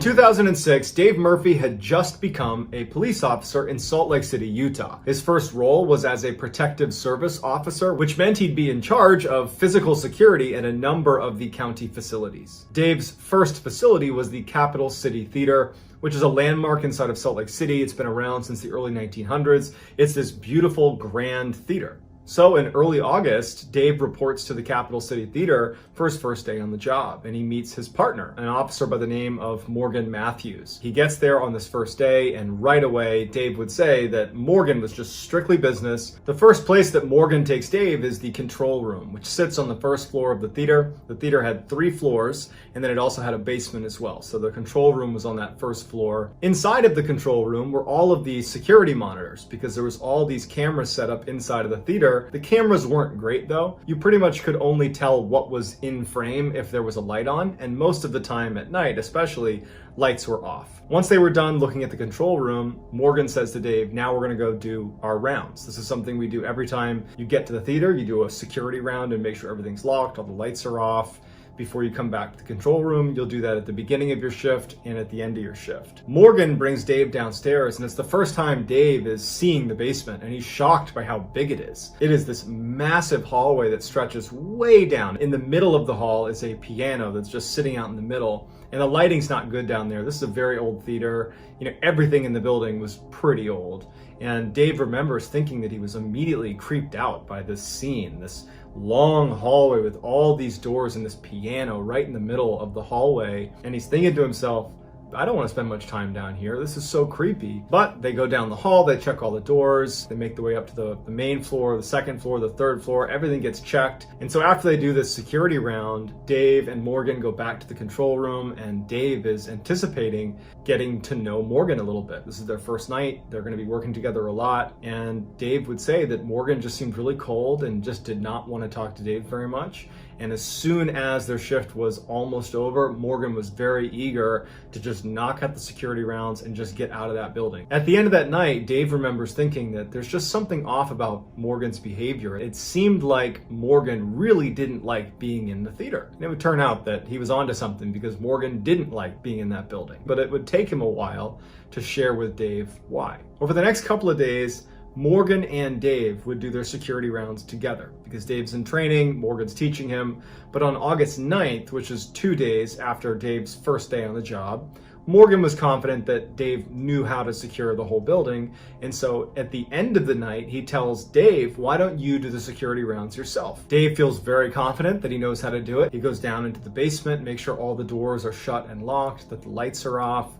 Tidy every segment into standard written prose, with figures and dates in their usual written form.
In 2006, Dave Murphy had just become a police officer in Salt Lake City, Utah. His first role was as a protective service officer, which meant he'd be in charge of physical security at a number of the county facilities. Dave's first facility was the Capital City Theater, which is a landmark inside of Salt Lake City. It's been around since the early 1900s. It's this beautiful, grand theater. So in early August, Dave reports to the Capital City Theater for his first day on the job, and he meets his partner, an officer by the name of Morgan Matthews. He gets there on this first day, and right away, Dave would say that Morgan was just strictly business. The first place that Morgan takes Dave is the control room, which sits on the first floor of the theater. The theater had 3 floors, and then it also had a basement as well. So the control room was on that first floor. Inside of the control room were all of the security monitors, because there was all these cameras set up inside of the theater. The cameras weren't great though. You pretty much could only tell what was in frame if there was a light on, and most of the time at night especially, lights were off. Once they were done looking at the control room, Morgan says to Dave, now we're gonna go do our rounds. This is something we do every time you get to the theater. You do a security round and make sure everything's locked, all the lights are off. Before you come back to the control room, you'll do that at the beginning of your shift and at the end of your shift. Morgan brings Dave downstairs, and it's the first time Dave is seeing the basement, and he's shocked by how big it is. It is this massive hallway that stretches way down. In the middle of the hall is a piano that's just sitting out in the middle, and the lighting's not good down there. This is a very old theater. You know, everything in the building was pretty old. And Dave remembers thinking that he was immediately creeped out by this scene, this long hallway with all these doors and this piano right in the middle of the hallway. And he's thinking to himself, I don't want to spend much time down here. This is so creepy. But they go down the hall, they check all the doors, they make their way up to the main floor, the second floor, the third floor, everything gets checked. And so after they do this security round, Dave and Morgan go back to the control room, and Dave is anticipating getting to know Morgan a little bit. This is their first night. They're going to be working together a lot. And Dave would say that Morgan just seemed really cold and just did not want to talk to Dave very much. And as soon as their shift was almost over, Morgan was very eager to just knock out the security rounds and just get out of that building. At the end of that night, Dave remembers thinking that there's just something off about Morgan's behavior. It seemed like Morgan really didn't like being in the theater. And it would turn out that he was onto something, because Morgan didn't like being in that building. But it would take him a while to share with Dave why. Over the next couple of days, Morgan and Dave would do their security rounds together because Dave's in training, Morgan's teaching him. But on August 9th, which is 2 days after Dave's first day on the job, Morgan was confident that Dave knew how to secure the whole building. And so at the end of the night, he tells Dave, why don't you do the security rounds yourself? Dave feels very confident that he knows how to do it. He goes down into the basement, makes sure all the doors are shut and locked, that the lights are off,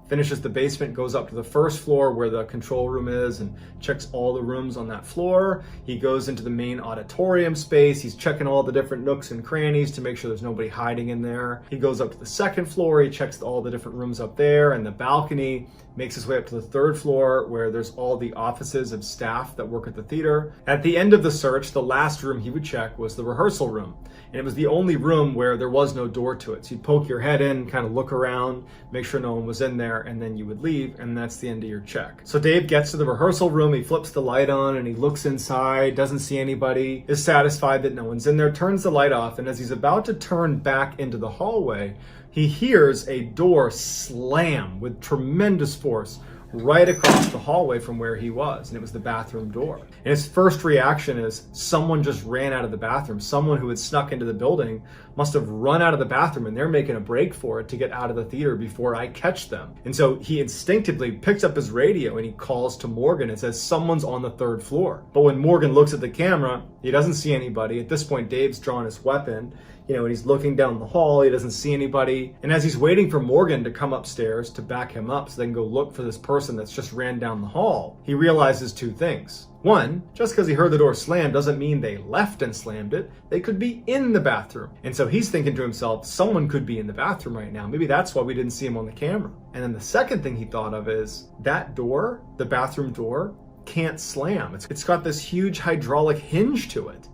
finishes the basement, goes up to the first floor where the control room is and checks all the rooms on that floor. He goes into the main auditorium space. He's checking all the different nooks and crannies to make sure there's nobody hiding in there. He goes up to the second floor. He checks all the different rooms up there and the balcony, makes his way up to the third floor where there's all the offices of staff that work at the theater. At the end of the search, the last room he would check was the rehearsal room. And it was the only room where there was no door to it. So you'd poke your head in, kind of look around, make sure no one was in there, and then you would leave, and that's the end of your check. So Dave gets to the rehearsal room, he flips the light on, and he looks inside, doesn't see anybody, is satisfied that no one's in there, turns the light off, and as he's about to turn back into the hallway, he hears a door slam with tremendous force right across the hallway from where he was, and it was the bathroom door. And his first reaction is someone just ran out of the bathroom. Someone who had snuck into the building must have run out of the bathroom, and they're making a break for it to get out of the theater before I catch them. And so he instinctively picks up his radio and he calls to Morgan and says, someone's on the third floor. But when Morgan looks at the camera, he doesn't see anybody. At this point, Dave's drawn his weapon, and he's looking down the hall, he doesn't see anybody. And as he's waiting for Morgan to come upstairs to back him up so they can go look for this person that's just ran down the hall, he realizes 2 things. One, just because he heard the door slam doesn't mean they left and slammed it. They could be in the bathroom. And so he's thinking to himself, someone could be in the bathroom right now. Maybe that's why we didn't see him on the camera. And then the second thing he thought of is that door, the bathroom door, can't slam. It's got this huge hydraulic hinge to it.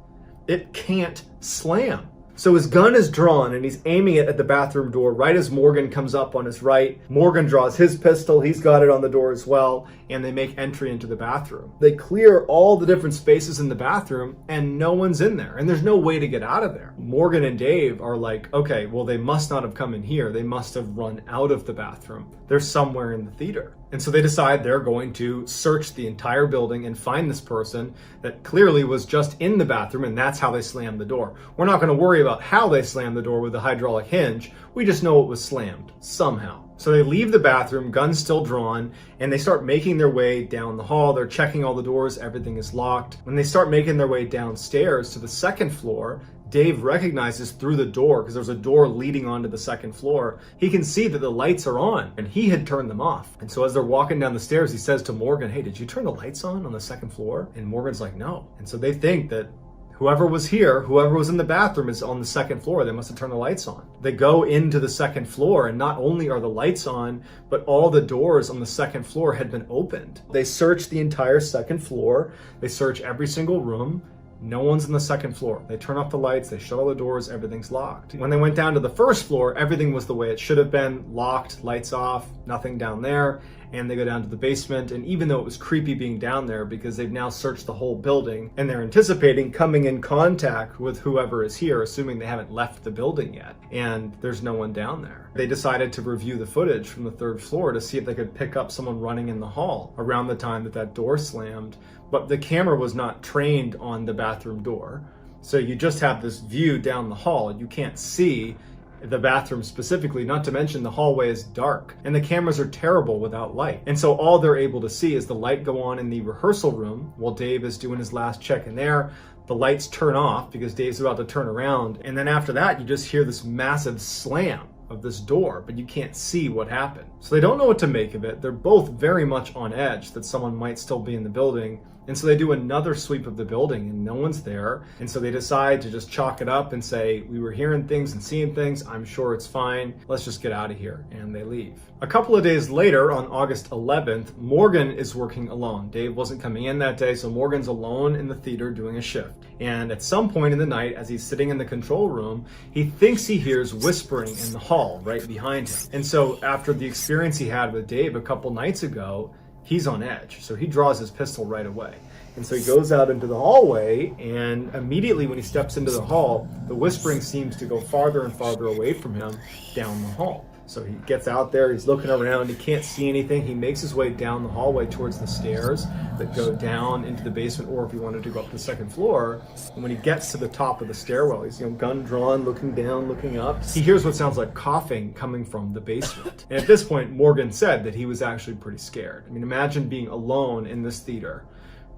It can't slam. So his gun is drawn and he's aiming it at the bathroom door right as Morgan comes up on his right. Morgan draws his pistol, he's got it on the door as well, and they make entry into the bathroom. They clear all the different spaces in the bathroom and no one's in there, and there's no way to get out of there. Morgan and Dave are like, okay, well, they must not have come in here. They must have run out of the bathroom. They're somewhere in the theater. And so they decide they're going to search the entire building and find this person that clearly was just in the bathroom, and that's how they slammed the door. We're not going to worry about how they slammed the door with the hydraulic hinge. We just know it was slammed somehow. So they leave the bathroom, guns still drawn, and they start making their way down the hall. They're checking all the doors, everything is locked. When they start making their way downstairs to the second floor, Dave recognizes through the door, because there's a door leading onto the second floor, he can see that the lights are on, and he had turned them off. And so as they're walking down the stairs, he says to Morgan, hey, did you turn the lights on the second floor? And Morgan's like, no. And so they think that whoever was here, whoever was in the bathroom is on the second floor. They must have turned the lights on. They go into the second floor, and not only are the lights on, but all the doors on the second floor had been opened. They search the entire second floor. They search every single room. No one's on the second floor. They turn off the lights, they shut all the doors, everything's locked. When they went down to the first floor, everything was the way it should have been, locked, lights off, nothing down there. And they go down to the basement, and even though it was creepy being down there because they've now searched the whole building and they're anticipating coming in contact with whoever is here, assuming they haven't left the building yet, and there's no one down there. They decided to review the footage from the third floor to see if they could pick up someone running in the hall around the time that that door slammed, but the camera was not trained on the bathroom door. So you just have this view down the hall. You can't see the bathroom specifically, not to mention the hallway is dark and the cameras are terrible without light. And so all they're able to see is the light go on in the rehearsal room while Dave is doing his last check in there. The lights turn off because Dave's about to turn around. And then after that, you just hear this massive slam of this door, but you can't see what happened. So they don't know what to make of it. They're both very much on edge that someone might still be in the building. And so they do another sweep of the building and no one's there. And so they decide to just chalk it up and say, we were hearing things and seeing things. I'm sure it's fine. Let's just get out of here. And they leave. A couple of days later, on August 11th, Morgan is working alone. Dave wasn't coming in that day, so Morgan's alone in the theater doing a shift. And at some point in the night, as he's sitting in the control room, he thinks he hears whispering in the hall right behind him. And so after the experience he had with Dave a couple nights ago, he's on edge. So he draws his pistol right away. And so he goes out into the hallway, and immediately when he steps into the hall, the whispering seems to go farther and farther away from him down the hall. So he gets out there, he's looking around, he can't see anything. He makes his way down the hallway towards the stairs that go down into the basement, or if he wanted to go up to the second floor. And when he gets to the top of the stairwell, he's gun drawn, looking down, looking up. He hears what sounds like coughing coming from the basement. And at this point, Morgan said that he was actually pretty scared. I mean, imagine being alone in this theater.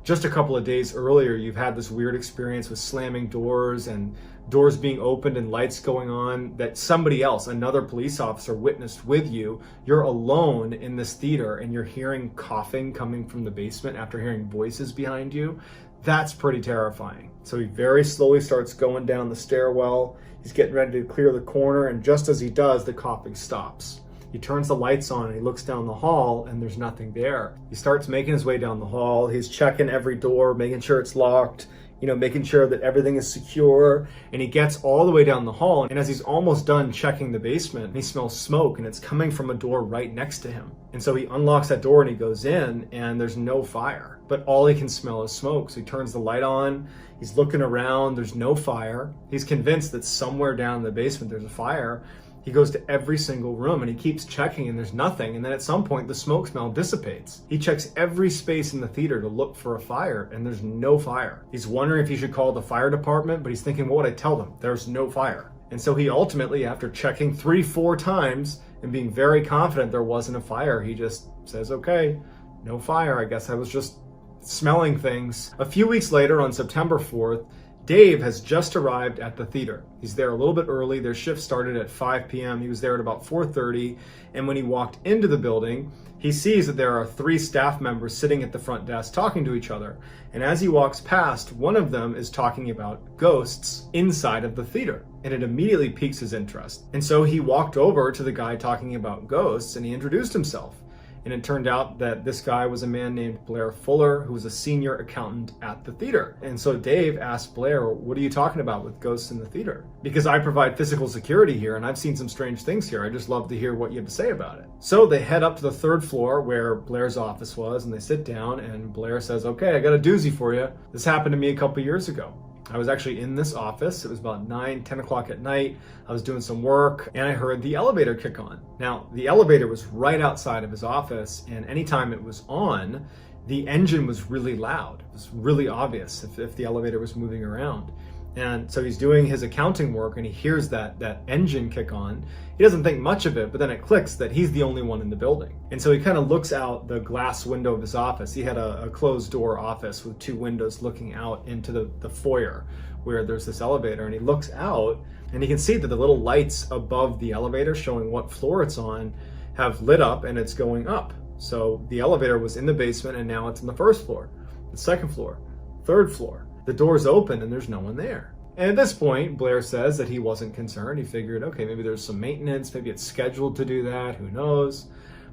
Just a couple of days earlier, you've had this weird experience with slamming doors and doors being opened and lights going on that somebody else, another police officer, witnessed with you. You're alone in this theater and you're hearing coughing coming from the basement after hearing voices behind you. That's pretty terrifying. So he very slowly starts going down the stairwell. He's getting ready to clear the corner, and just as he does, the coughing stops. He turns the lights on and he looks down the hall and there's nothing there. He starts making his way down the hall. He's checking every door, making sure it's locked, making sure that everything is secure. And he gets all the way down the hall. And as he's almost done checking the basement, he smells smoke, and it's coming from a door right next to him. And so he unlocks that door and he goes in, and there's no fire, but all he can smell is smoke. So he turns the light on. He's looking around. There's no fire. He's convinced that somewhere down in the basement there's a fire. He goes to every single room and he keeps checking, and there's nothing. And then at some point, the smoke smell dissipates. He checks every space in the theater to look for a fire, and there's no fire. He's wondering if he should call the fire department, but he's thinking, what would I tell them? There's no fire. And so he ultimately, after checking 3-4 times and being very confident there wasn't a fire, he just says, okay, no fire. I guess I was just smelling things. A few weeks later, on September 4th, Dave has just arrived at the theater. He's there a little bit early. Their shift started at 5 p.m. He was there at about 4:30. And when he walked into the building, he sees that there are 3 staff members sitting at the front desk talking to each other. And as he walks past, one of them is talking about ghosts inside of the theater. And it immediately piques his interest. And so he walked over to the guy talking about ghosts and he introduced himself. And it turned out that this guy was a man named Blair Fuller, who was a senior accountant at the theater. And so Dave asked Blair, what are you talking about with ghosts in the theater? Because I provide physical security here and I've seen some strange things here. I'd just love to hear what you have to say about it. So they head up to the 3rd floor where Blair's office was, and they sit down, and Blair says, okay, I got a doozy for you. This happened to me a couple years ago. I was actually in this office. It was about 10 o'clock at night. I was doing some work and I heard the elevator kick on. Now, the elevator was right outside of his office, and anytime it was on, the engine was really loud. It was really obvious if the elevator was moving around. And so he's doing his accounting work and he hears that engine kick on. He doesn't think much of it, but then it clicks that he's the only one in the building. And so he kind of looks out the glass window of his office. He had a closed door office with 2 windows looking out into the foyer where there's this elevator, and he looks out and he can see that the little lights above the elevator showing what floor it's on have lit up and it's going up. So the elevator was in the basement and now it's in the 1st floor, the 2nd floor, 3rd floor. The door's open and there's no one there. And at this point, Blair says that he wasn't concerned. He figured, okay, maybe there's some maintenance, maybe it's scheduled to do that, who knows?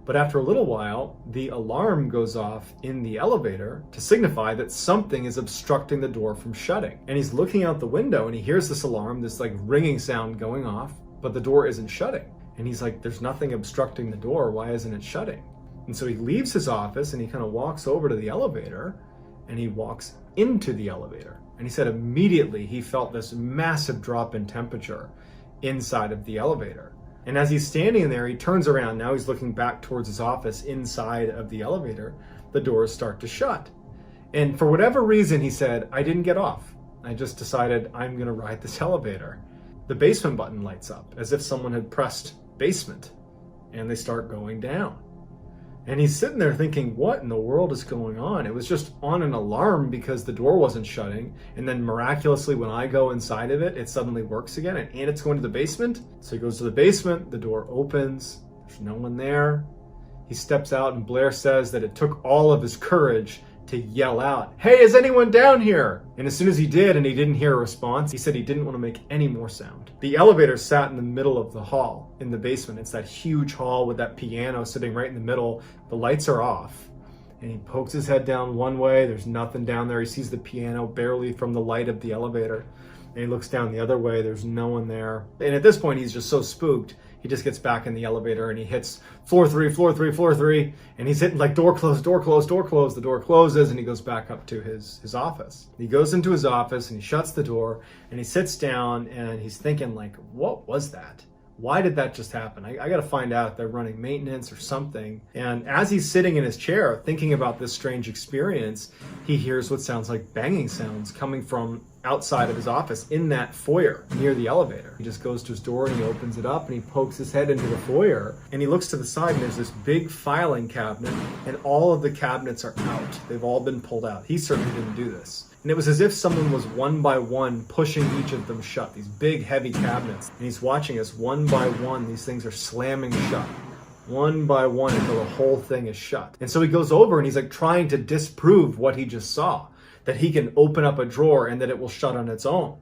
But after a little while, the alarm goes off in the elevator to signify that something is obstructing the door from shutting. And he's looking out the window and he hears this alarm, this like ringing sound going off, but the door isn't shutting. And he's like, there's nothing obstructing the door, why isn't it shutting? And so he leaves his office and he kind of walks over to the elevator and he walks into the elevator. And he said immediately he felt this massive drop in temperature inside of the elevator. And as he's standing there, he turns around. Now he's looking back towards his office inside of the elevator. The doors start to shut. And for whatever reason, he said, I didn't get off. I just decided I'm going to ride this elevator. The basement button lights up as if someone had pressed basement, and they start going down. And he's sitting there thinking, what in the world is going on? It was just on an alarm because the door wasn't shutting. And then miraculously, when I go inside of it, it suddenly works again and it's going to the basement. So he goes to the basement, the door opens, there's no one there. He steps out and Blair says that it took all of his courage to yell out, hey, is anyone down here? And as soon as he did and he didn't hear a response, he said he didn't want to make any more sound. The elevator sat in the middle of the hall in the basement. It's that huge hall with that piano sitting right in the middle. The lights are off. And he pokes his head down one way. There's nothing down there. He sees the piano barely from the light of the elevator. And he looks down the other way. There's no one there. And at this point, he's just so spooked. He just gets back in the elevator and he hits floor 3, floor 3, floor 3. And he's hitting like door closed, door closed, door closed. The door closes and he goes back up to his office. He goes into his office and he shuts the door and he sits down and he's thinking like, what was that? Why did that just happen? I got to find out if they're running maintenance or something. And as he's sitting in his chair thinking about this strange experience, he hears what sounds like banging sounds coming from outside of his office in that foyer near the elevator. He just goes to his door and he opens it up and he pokes his head into the foyer and he looks to the side and there's this big filing cabinet and all of the cabinets are out. They've all been pulled out. He certainly didn't do this. And it was as if someone was one by one pushing each of them shut, these big heavy cabinets. And he's watching as one by one these things are slamming shut, one by one until the whole thing is shut. And so he goes over and he's like trying to disprove what he just saw, that he can open up a drawer and that it will shut on its own.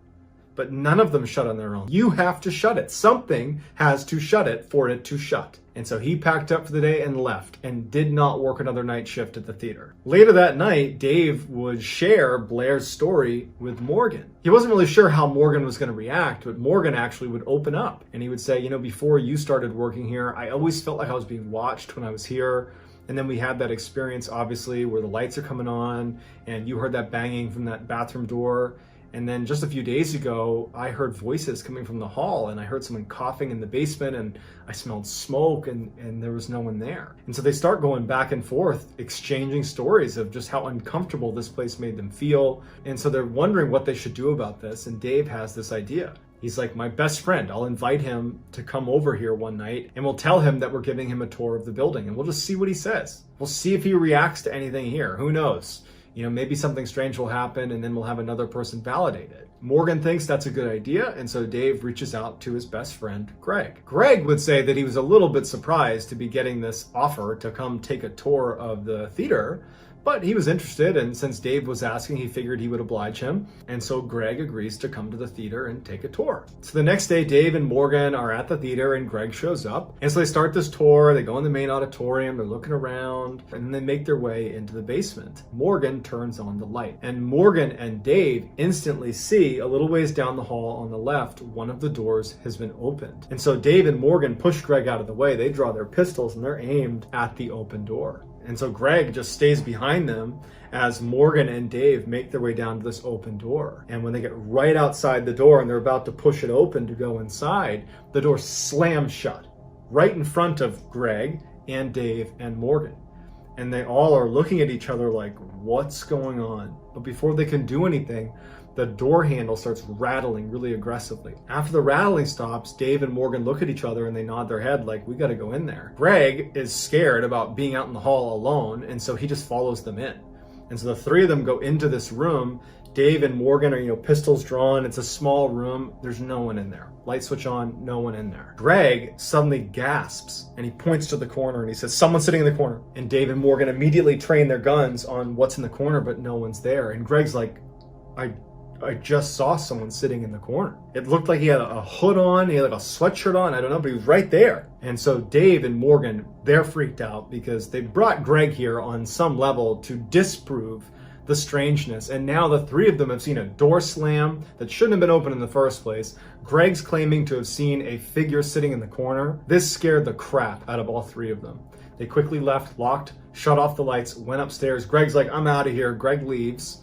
But none of them shut on their own. You have to shut it. Something has to shut it for it to shut. And so he packed up for the day and left and did not work another night shift at the theater. Later that night, Dave would share Blair's story with Morgan. He wasn't really sure how Morgan was going to react, but Morgan actually would open up and he would say, you know, before you started working here, I always felt like I was being watched when I was here. And then we had that experience, obviously, where the lights are coming on and you heard that banging from that bathroom door. And then just a few days ago, I heard voices coming from the hall and I heard someone coughing in the basement and I smelled smoke and there was no one there. And so they start going back and forth, exchanging stories of just how uncomfortable this place made them feel. And so they're wondering what they should do about this. And Dave has this idea. He's like, my best friend, I'll invite him to come over here one night and we'll tell him that we're giving him a tour of the building and we'll just see what he says. We'll see if he reacts to anything here. Who knows? You know, maybe something strange will happen and then we'll have another person validate it. Morgan thinks that's a good idea, and so Dave reaches out to his best friend, Greg. Greg would say that he was a little bit surprised to be getting this offer to come take a tour of the theater, But he was interested, and since Dave was asking, he figured he would oblige him. And so Greg agrees to come to the theater and take a tour. So the next day, Dave and Morgan are at the theater and Greg shows up. And so they start this tour. They go in the main auditorium, they're looking around, and then they make their way into the basement. Morgan turns on the light, and Morgan and Dave instantly see a little ways down the hall on the left, one of the doors has been opened. And so Dave and Morgan push Greg out of the way. They draw their pistols and they're aimed at the open door. And so Greg just stays behind them as Morgan and Dave make their way down to this open door. And when they get right outside the door and they're about to push it open to go inside, the door slams shut right in front of Greg and Dave and Morgan. And they all are looking at each other like, what's going on? But before they can do anything, the door handle starts rattling really aggressively. After the rattling stops, Dave and Morgan look at each other and they nod their head like, we gotta go in there. Greg is scared about being out in the hall alone, and so he just follows them in. And so the three of them go into this room. Dave and Morgan are, pistols drawn. It's a small room. There's no one in there. Light switch on, no one in there. Greg suddenly gasps and he points to the corner and he says, someone's sitting in the corner. And Dave and Morgan immediately train their guns on what's in the corner, but no one's there. And Greg's like, I just saw someone sitting in the corner. It looked like he had a hood on, he had like a sweatshirt on, I don't know, but he was right there. And so Dave and Morgan, they're freaked out because they brought Greg here on some level to disprove the strangeness. And now the three of them have seen a door slam that shouldn't have been open in the first place. Greg's claiming to have seen a figure sitting in the corner. This scared the crap out of all three of them. They quickly left, locked, shut off the lights, went upstairs. Greg's like, I'm out of here. Greg leaves.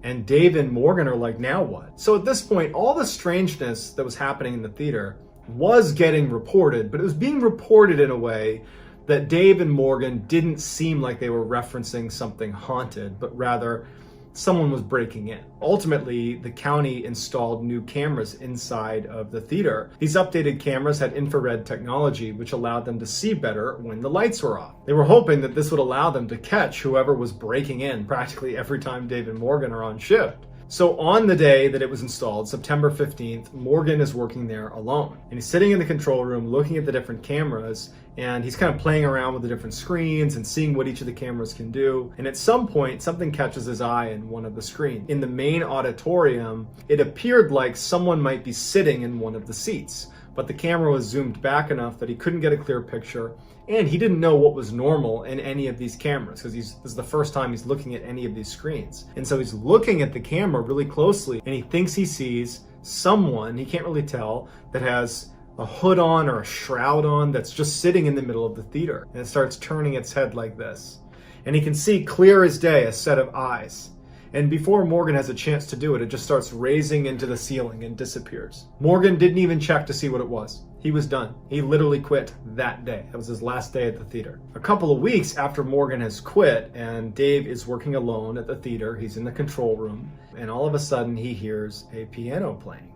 And Dave and Morgan are like, now what? So at this point, all the strangeness that was happening in the theater was getting reported, but it was being reported in a way that Dave and Morgan didn't seem like they were referencing something haunted, but rather someone was breaking in. Ultimately, the county installed new cameras inside of the theater. These updated cameras had infrared technology, which allowed them to see better when the lights were off. They were hoping that this would allow them to catch whoever was breaking in practically every time Dave and Morgan are on shift. So on the day that it was installed, September 15th, Morgan is working there alone. And he's sitting in the control room looking at the different cameras, and he's kind of playing around with the different screens and seeing what each of the cameras can do. And at some point, something catches his eye in one of the screens. In the main auditorium, it appeared like someone might be sitting in one of the seats, but the camera was zoomed back enough that he couldn't get a clear picture. And he didn't know what was normal in any of these cameras because this is the first time he's looking at any of these screens. And so he's looking at the camera really closely and he thinks he sees someone, he can't really tell, that has a hood on or a shroud on that's just sitting in the middle of the theater. And it starts turning its head like this. And he can see clear as day a set of eyes. And before Morgan has a chance to do it, it just starts raising into the ceiling and disappears. Morgan didn't even check to see what it was. He was done. He literally quit that day. That was his last day at the theater. A couple of weeks after Morgan has quit and Dave is working alone at the theater, he's in the control room, and all of a sudden he hears a piano playing.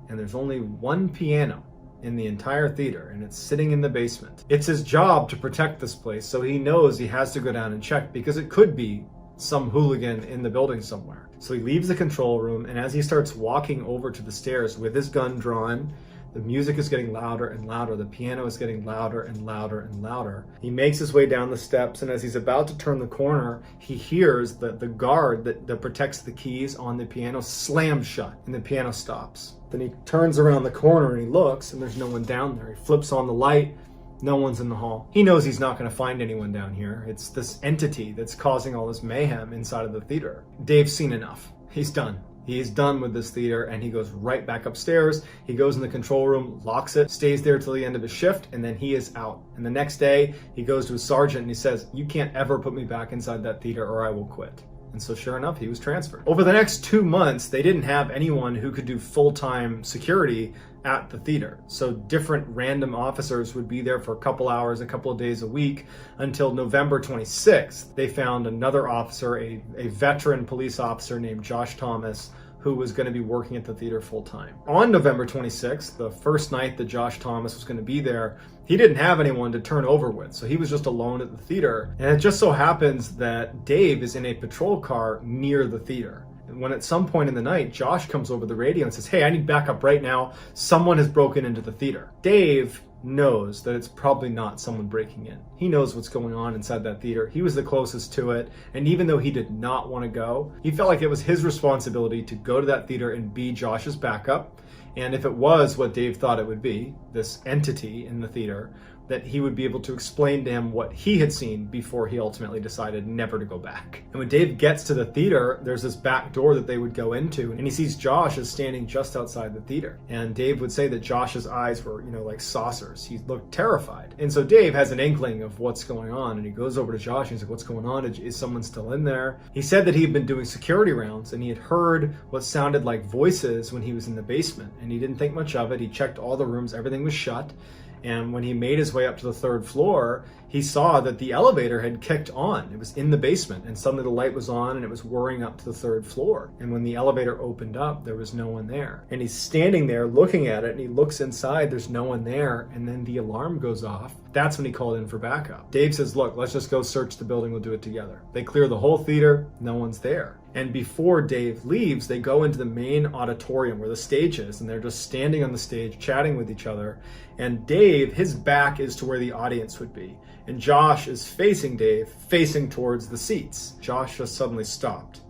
And there's only one piano in the entire theater, and it's sitting in the basement. It's his job to protect this place, so he knows he has to go down and check because it could be some hooligan in the building somewhere. So he leaves the control room, and as he starts walking over to the stairs with his gun drawn, the music is getting louder and louder. The piano is getting louder and louder and louder. He makes his way down the steps, and as he's about to turn the corner, he hears the guard that protects the keys on the piano slam shut, and the piano stops. Then he turns around the corner and he looks, and there's no one down there. He flips on the light. No one's in the hall. He knows he's not going to find anyone down here. It's this entity that's causing all this mayhem inside of the theater. Dave's seen enough. He's done. He's done with this theater, and he goes right back upstairs. He goes in the control room, locks it, stays there till the end of his shift, and then he is out. And the next day, he goes to his sergeant and he says, "You can't ever put me back inside that theater or I will quit." And so sure enough, he was transferred. Over the next 2 months, they didn't have anyone who could do full-time security at the theater. So different random officers would be there for a couple hours, a couple of days a week, until November 26th. They found another officer, a veteran police officer named Josh Thomas, who was going to be working at the theater full-time. On November 26th, the first night that Josh Thomas was going to be there, he didn't have anyone to turn over with, so he was just alone at the theater. And it just so happens that Dave is in a patrol car near the theater. When at some point in the night, Josh comes over the radio and says, "Hey, I need backup right now. Someone has broken into the theater." Dave knows that it's probably not someone breaking in. He knows what's going on inside that theater. He was the closest to it, and even though he did not want to go, he felt like it was his responsibility to go to that theater and be Josh's backup. And if it was what Dave thought it would be, this entity in the theater, that he would be able to explain to him what he had seen before he ultimately decided never to go back. And when Dave gets to the theater, there's this back door that they would go into, and he sees Josh is standing just outside the theater. And Dave would say that Josh's eyes were, like saucers. He looked terrified. And so Dave has an inkling of what's going on, and he goes over to Josh and he's like, "What's going on? Is someone still in there?" He said that he had been doing security rounds and he had heard what sounded like voices when he was in the basement, and he didn't think much of it. He checked all the rooms, everything was shut. And when he made his way up to the third floor, he saw that the elevator had kicked on. It was in the basement, and suddenly the light was on and it was whirring up to the third floor. And when the elevator opened up, there was no one there. And he's standing there looking at it, and he looks inside, there's no one there, and then the alarm goes off. That's when he called in for backup. Dave says, "Look, let's just go search the building, we'll do it together." They clear the whole theater, no one's there. And before Dave leaves, they go into the main auditorium where the stage is, and they're just standing on the stage chatting with each other. And Dave, his back is to where the audience would be. And Josh is facing Dave, facing towards the seats. Josh just suddenly stopped.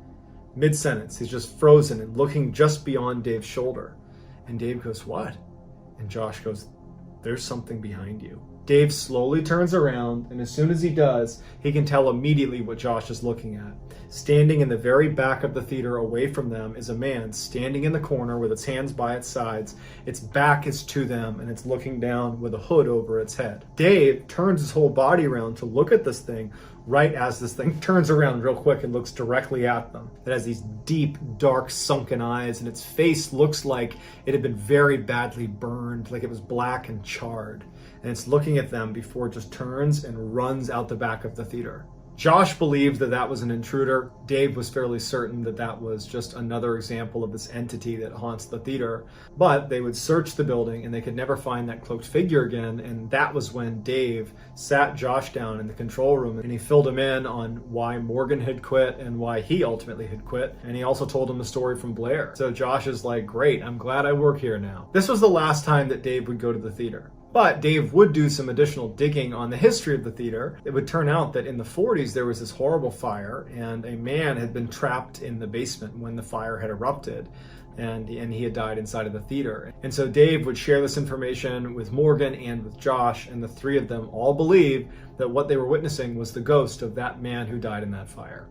Mid-sentence, he's just frozen and looking just beyond Dave's shoulder. And Dave goes, "What?" And Josh goes, "There's something behind you." Dave slowly turns around, and as soon as he does, he can tell immediately what Josh is looking at. Standing in the very back of the theater away from them is a man standing in the corner with its hands by its sides. Its back is to them, and it's looking down with a hood over its head. Dave turns his whole body around to look at this thing right as this thing turns around real quick and looks directly at them. It has these deep, dark, sunken eyes, and its face looks like it had been very badly burned, like it was black and charred. And it's looking at them before it just turns and runs out the back of the theater. Josh believed that that was an intruder. Dave was fairly certain that that was just another example of this entity that haunts the theater. But they would search the building and they could never find that cloaked figure again. And that was when Dave sat Josh down in the control room and he filled him in on why Morgan had quit and why he ultimately had quit. And he also told him the story from Blair. So Josh is like, "Great, I'm glad I work here now." This was the last time that Dave would go to the theater. But Dave would do some additional digging on the history of the theater. It would turn out that in the 40s, there was this horrible fire, and a man had been trapped in the basement when the fire had erupted, and he had died inside of the theater. And so Dave would share this information with Morgan and with Josh, and the three of them all believed that what they were witnessing was the ghost of that man who died in that fire.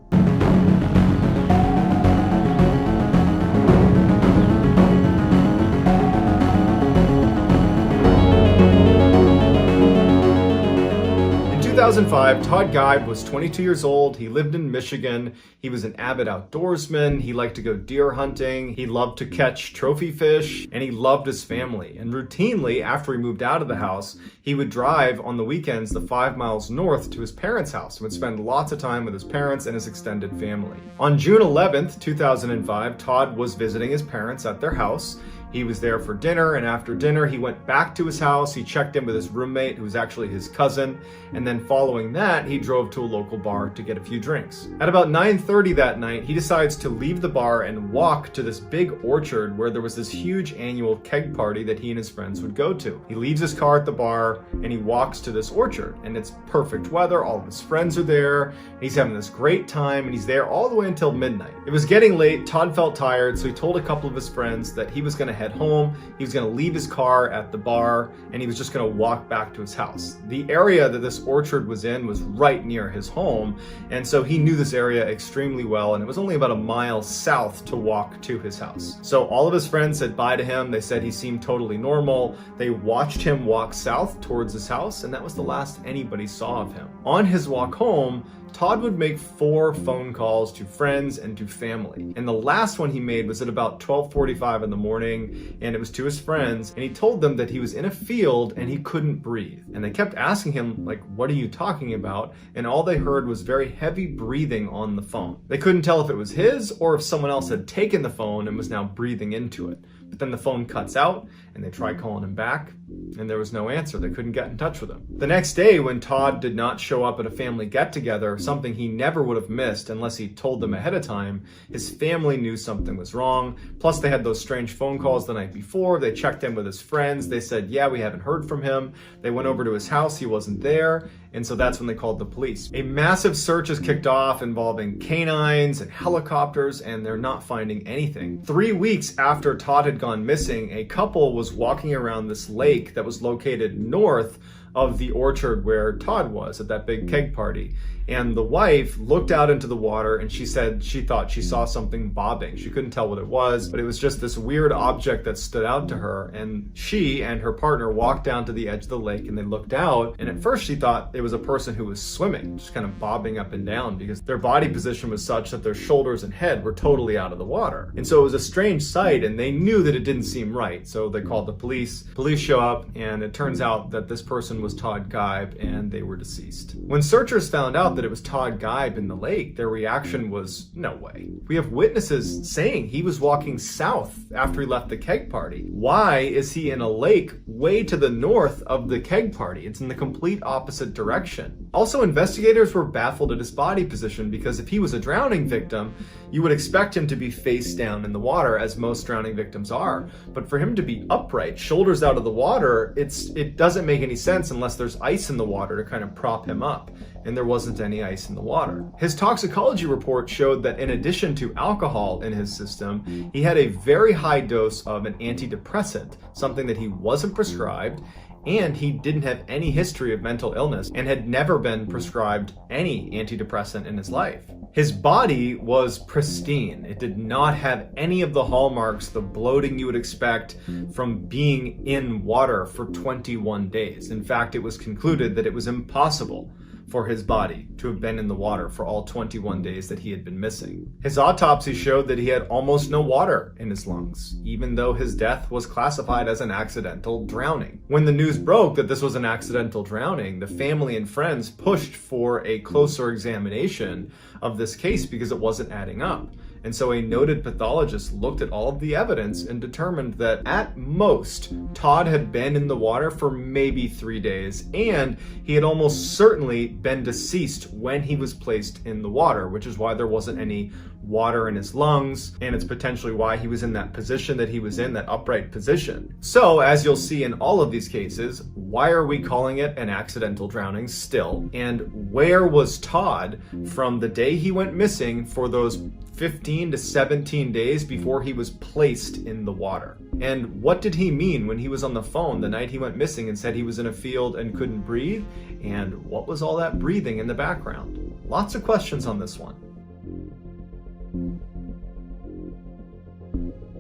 In 2005, Todd Geib was 22 years old. He lived in Michigan. He was an avid outdoorsman. He liked to go deer hunting. He loved to catch trophy fish, and he loved his family. And routinely, after he moved out of the house, he would drive on the weekends the 5 miles north to his parents' house and would spend lots of time with his parents and his extended family. On June 11th, 2005, Todd was visiting his parents at their house. He was there for dinner, and after dinner, he went back to his house. He checked in with his roommate, who was actually his cousin, and then following that, he drove to a local bar to get a few drinks. At about 9:30 that night, he decides to leave the bar and walk to this big orchard where there was this huge annual keg party that he and his friends would go to. He leaves his car at the bar, and he walks to this orchard, and it's perfect weather. All of his friends are there, and he's having this great time, and he's there all the way until midnight. It was getting late. Todd felt tired, so he told a couple of his friends that he was going to head home. He was going to leave his car at the bar, and he was just going to walk back to his house. The area that this orchard was in was right near his home, and so he knew this area extremely well, and it was only about a mile south to walk to his house. So all of his friends said bye to him. They said he seemed totally normal. They watched him walk south towards his house, and that was the last anybody saw of him. On his walk home, Todd would make 4 phone calls to friends and to family. And the last one he made was at about 12:45 in the morning, and it was to his friends, and he told them that he was in a field and he couldn't breathe. And they kept asking him, like, "What are you talking about?" And all they heard was very heavy breathing on the phone. They couldn't tell if it was his or if someone else had taken the phone and was now breathing into it. But then the phone cuts out, and they try calling him back, And there was no answer. They couldn't get in touch with him. The next day, when Todd did not show up at a family get-together, something he never would have missed unless he told them ahead of time, his family knew something was wrong. Plus, they had those strange phone calls the night before. They checked in with his friends. They said, yeah, we haven't heard from him. They went over to his house. He wasn't there. And so that's when they called the police. A massive search is kicked off involving canines and helicopters, and they're not finding anything. 3 weeks after Todd had gone missing, a couple was walking around this lake that was located north of the orchard where Todd was at that big keg party. And the wife looked out into the water and she said she thought she saw something bobbing. She couldn't tell what it was, but it was just this weird object that stood out to her. And she and her partner walked down to the edge of the lake and they looked out. And at first she thought it was a person who was swimming, just kind of bobbing up and down because their body position was such that their shoulders and head were totally out of the water. And so it was a strange sight and they knew that it didn't seem right. So they called the police. Police show up and it turns out that this person was Todd Geib and they were deceased. When searchers found out that it was Todd Geib in the lake, their reaction was, no way. We have witnesses saying he was walking south after he left the keg party. Why is he in a lake way to the north of the keg party? It's in the complete opposite direction. Also, investigators were baffled at his body position because if he was a drowning victim, you would expect him to be face down in the water, as most drowning victims are. But for him to be upright, shoulders out of the water, it doesn't make any sense unless there's ice in the water to kind of prop him up. And there wasn't any ice in the water. His toxicology report showed that in addition to alcohol in his system, he had a very high dose of an antidepressant, something that he wasn't prescribed, and he didn't have any history of mental illness and had never been prescribed any antidepressant in his life. His body was pristine. It did not have any of the hallmarks, the bloating you would expect from being in water for 21 days. In fact, it was concluded that it was impossible for his body to have been in the water for all 21 days that he had been missing. His autopsy showed that he had almost no water in his lungs, even though his death was classified as an accidental drowning. When the news broke that this was an accidental drowning, the family and friends pushed for a closer examination of this case because it wasn't adding up. And so a noted pathologist looked at all of the evidence and determined that at most, Todd had been in the water for maybe 3 days, and he had almost certainly been deceased when he was placed in the water, which is why there wasn't any water in his lungs, and it's potentially why he was in that position that he was in, that upright position. So, as you'll see in all of these cases, why are we calling it an accidental drowning still? And where was Todd from the day he went missing for those 15 to 17 days before he was placed in the water? And what did he mean when he was on the phone the night he went missing and said he was in a field and couldn't breathe? And what was all that breathing in the background? Lots of questions on this one.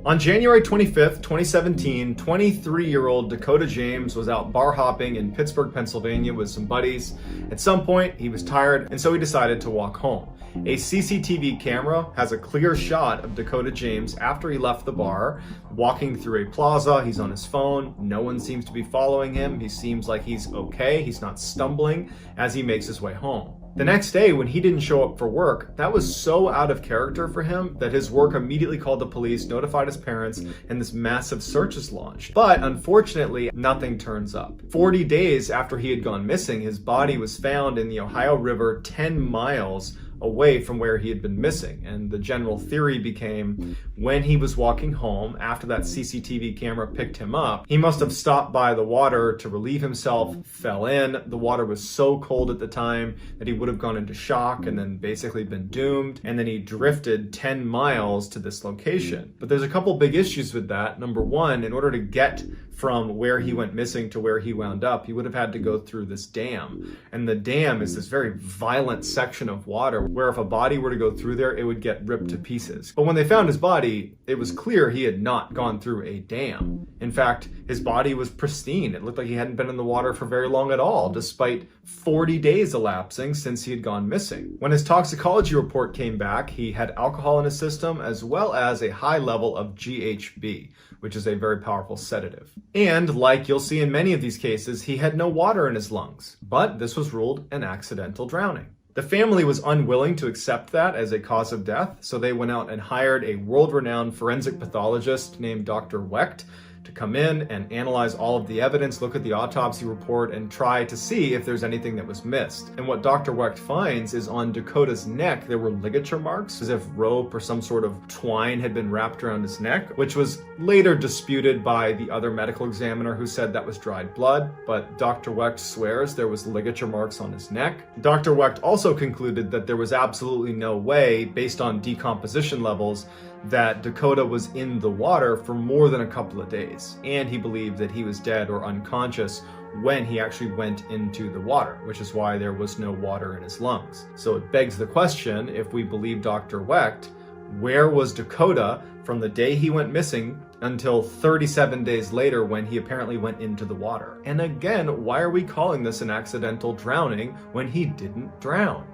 On January 25th, 2017, 23-year-old Dakota James was out bar hopping in Pittsburgh, Pennsylvania with some buddies. At some point, he was tired, and so he decided to walk home. A CCTV camera has a clear shot of Dakota James after he left the bar, walking through a plaza. He's on his phone. No one seems to be following him. He seems like he's okay. He's not stumbling as he makes his way home. The next day, when he didn't show up for work, that was so out of character for him that his work immediately called the police, notified his parents, and this massive search is launched. But unfortunately, nothing turns up. 40 days after he had gone missing, his body was found in the Ohio River 10 miles away from where he had been missing. And the general theory became when he was walking home after that CCTV camera picked him up, he must have stopped by the water to relieve himself, fell in. The water was so cold at the time that he would have gone into shock and then basically been doomed. And then he drifted 10 miles to this location. But there's a couple big issues with that. Number one, in order to get from where he went missing to where he wound up, he would have had to go through this dam. And the dam is this very violent section of water where if a body were to go through there, it would get ripped to pieces. But when they found his body, it was clear he had not gone through a dam. In fact, his body was pristine. It looked like he hadn't been in the water for very long at all, despite 40 days elapsing since he had gone missing. When his toxicology report came back, he had alcohol in his system as well as a high level of GHB, which is a very powerful sedative. And like you'll see in many of these cases, he had no water in his lungs, but this was ruled an accidental drowning. The family was unwilling to accept that as a cause of death, so they went out and hired a world-renowned forensic pathologist named Dr. Wecht to come in and analyze all of the evidence, look at the autopsy report, and try to see if there's anything that was missed. And what Dr. Wecht finds is on Dakota's neck, there were ligature marks, as if rope or some sort of twine had been wrapped around his neck, which was later disputed by the other medical examiner who said that was dried blood, but Dr. Wecht swears there was ligature marks on his neck. Dr. Wecht also concluded that there was absolutely no way, based on decomposition levels, that Dakota was in the water for more than a couple of days, and he believed that he was dead or unconscious when he actually went into the water, which is why there was no water in his lungs. So it begs the question, if we believe Dr. Wecht, where was Dakota from the day he went missing until 37 days later when he apparently went into the water? And again, why are we calling this an accidental drowning when he didn't drown?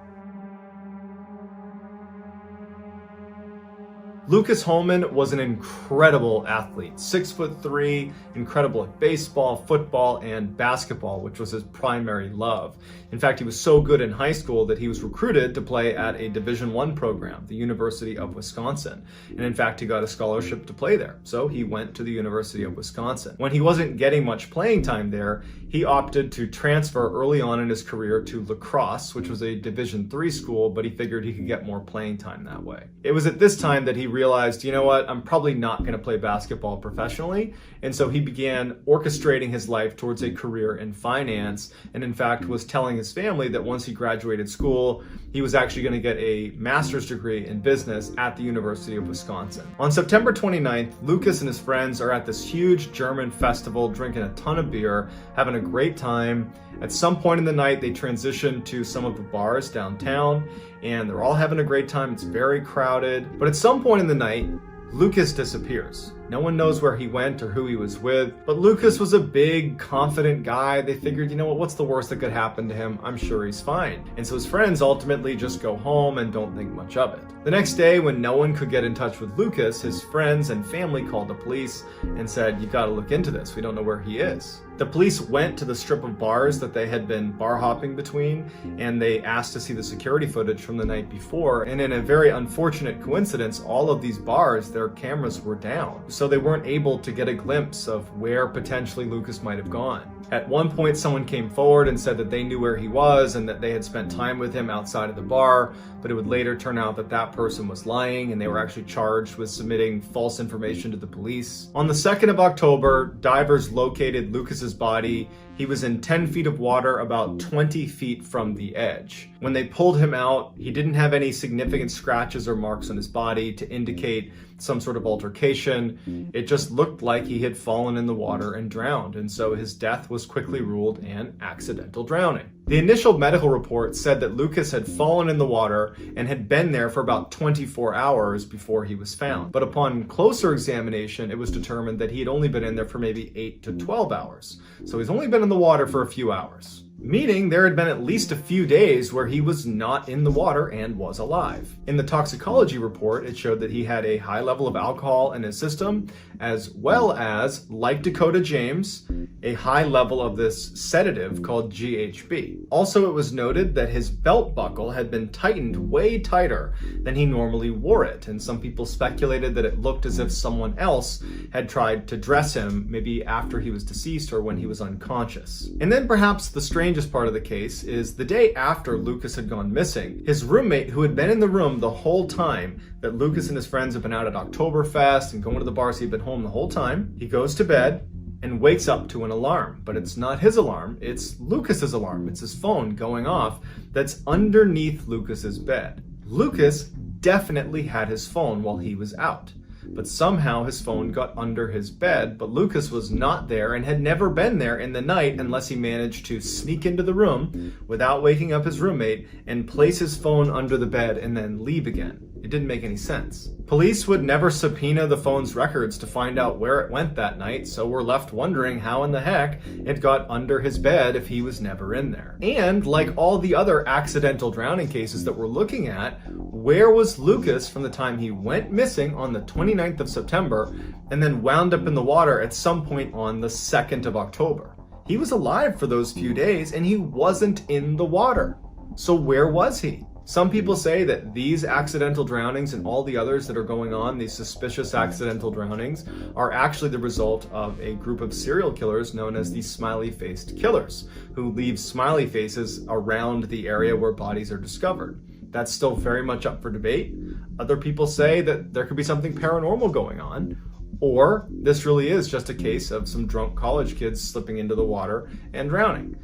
Lucas Holman was an incredible athlete, 6'3", incredible at baseball, football, and basketball, which was his primary love. In fact, he was so good in high school that he was recruited to play at a Division I program, the University of Wisconsin. And in fact, he got a scholarship to play there. So he went to the University of Wisconsin. When he wasn't getting much playing time there, he opted to transfer early on in his career to lacrosse, which was a Division III school, but he figured he could get more playing time that way. It was at this time that he realized, you know what, I'm probably not going to play basketball professionally. And so he began orchestrating his life towards a career in finance, and in fact was telling his family that once he graduated school, he was actually going to get a master's degree in business at the University of Wisconsin. On September 29th, Lucas and his friends are at this huge German festival, drinking a ton of beer, having a great time. At some point in the night, they transition to some of the bars downtown, and they're all having a great time. It's very crowded. But at some point in the night, Lucas disappears. No one knows where he went or who he was with, but Lucas was a big, confident guy. They figured, you know what, what's the worst that could happen to him? I'm sure he's fine. And so his friends ultimately just go home and don't think much of it. The next day, when no one could get in touch with Lucas, his friends and family called the police and said, you gotta look into this. We don't know where he is. The police went to the strip of bars that they had been bar hopping between, and they asked to see the security footage from the night before. And in a very unfortunate coincidence, all of these bars, their cameras were down. So they weren't able to get a glimpse of where potentially Lucas might have gone. At one point, someone came forward and said that they knew where he was and that they had spent time with him outside of the bar, but it would later turn out that that person was lying and they were actually charged with submitting false information to the police. On the 2nd of October, divers located Lucas's body. He was in 10 feet of water, about 20 feet from the edge. When they pulled him out, he didn't have any significant scratches or marks on his body to indicate some sort of altercation. It just looked like he had fallen in the water and drowned, and so his death was quickly ruled an accidental drowning. The initial medical report said that Lucas had fallen in the water and had been there for about 24 hours before he was found. But upon closer examination, it was determined that he had only been in there for maybe 8 to 12 hours. So he's only been in the water for a few hours, meaning there had been at least a few days where he was not in the water and was alive. In the toxicology report, it showed that he had a high level of alcohol in his system, as well as, like Dakota James, a high level of this sedative called GHB. Also, it was noted that his belt buckle had been tightened way tighter than he normally wore it, and some people speculated that it looked as if someone else had tried to dress him, maybe after he was deceased or when he was unconscious. And then perhaps the strangest part of the case is the day after Lucas had gone missing, his roommate, who had been in the room the whole time that Lucas and his friends have been out at Oktoberfest and going to the bars, he'd been home the whole time, he goes to bed and wakes up to an alarm. But it's not his alarm, it's Lucas's alarm. It's his phone going off that's underneath Lucas's bed. Lucas definitely had his phone while he was out, but somehow his phone got under his bed, but Lucas was not there and had never been there in the night unless he managed to sneak into the room without waking up his roommate and place his phone under the bed and then leave again. It didn't make any sense. Police would never subpoena the phone's records to find out where it went that night, so we're left wondering how in the heck it got under his bed if he was never in there. And like all the other accidental drowning cases that we're looking at, where was Lucas from the time he went missing on the 29th of September and then wound up in the water at some point on the 2nd of October? He was alive for those few days and he wasn't in the water. So where was he? Some people say that these accidental drownings and all the others that are going on, these suspicious accidental drownings, are actually the result of a group of serial killers known as the smiley-faced killers, who leave smiley faces around the area where bodies are discovered. That's still very much up for debate. Other people say that there could be something paranormal going on, or this really is just a case of some drunk college kids slipping into the water and drowning.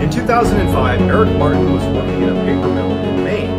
In 2005, Eric Martin was working at a paper mill in Maine,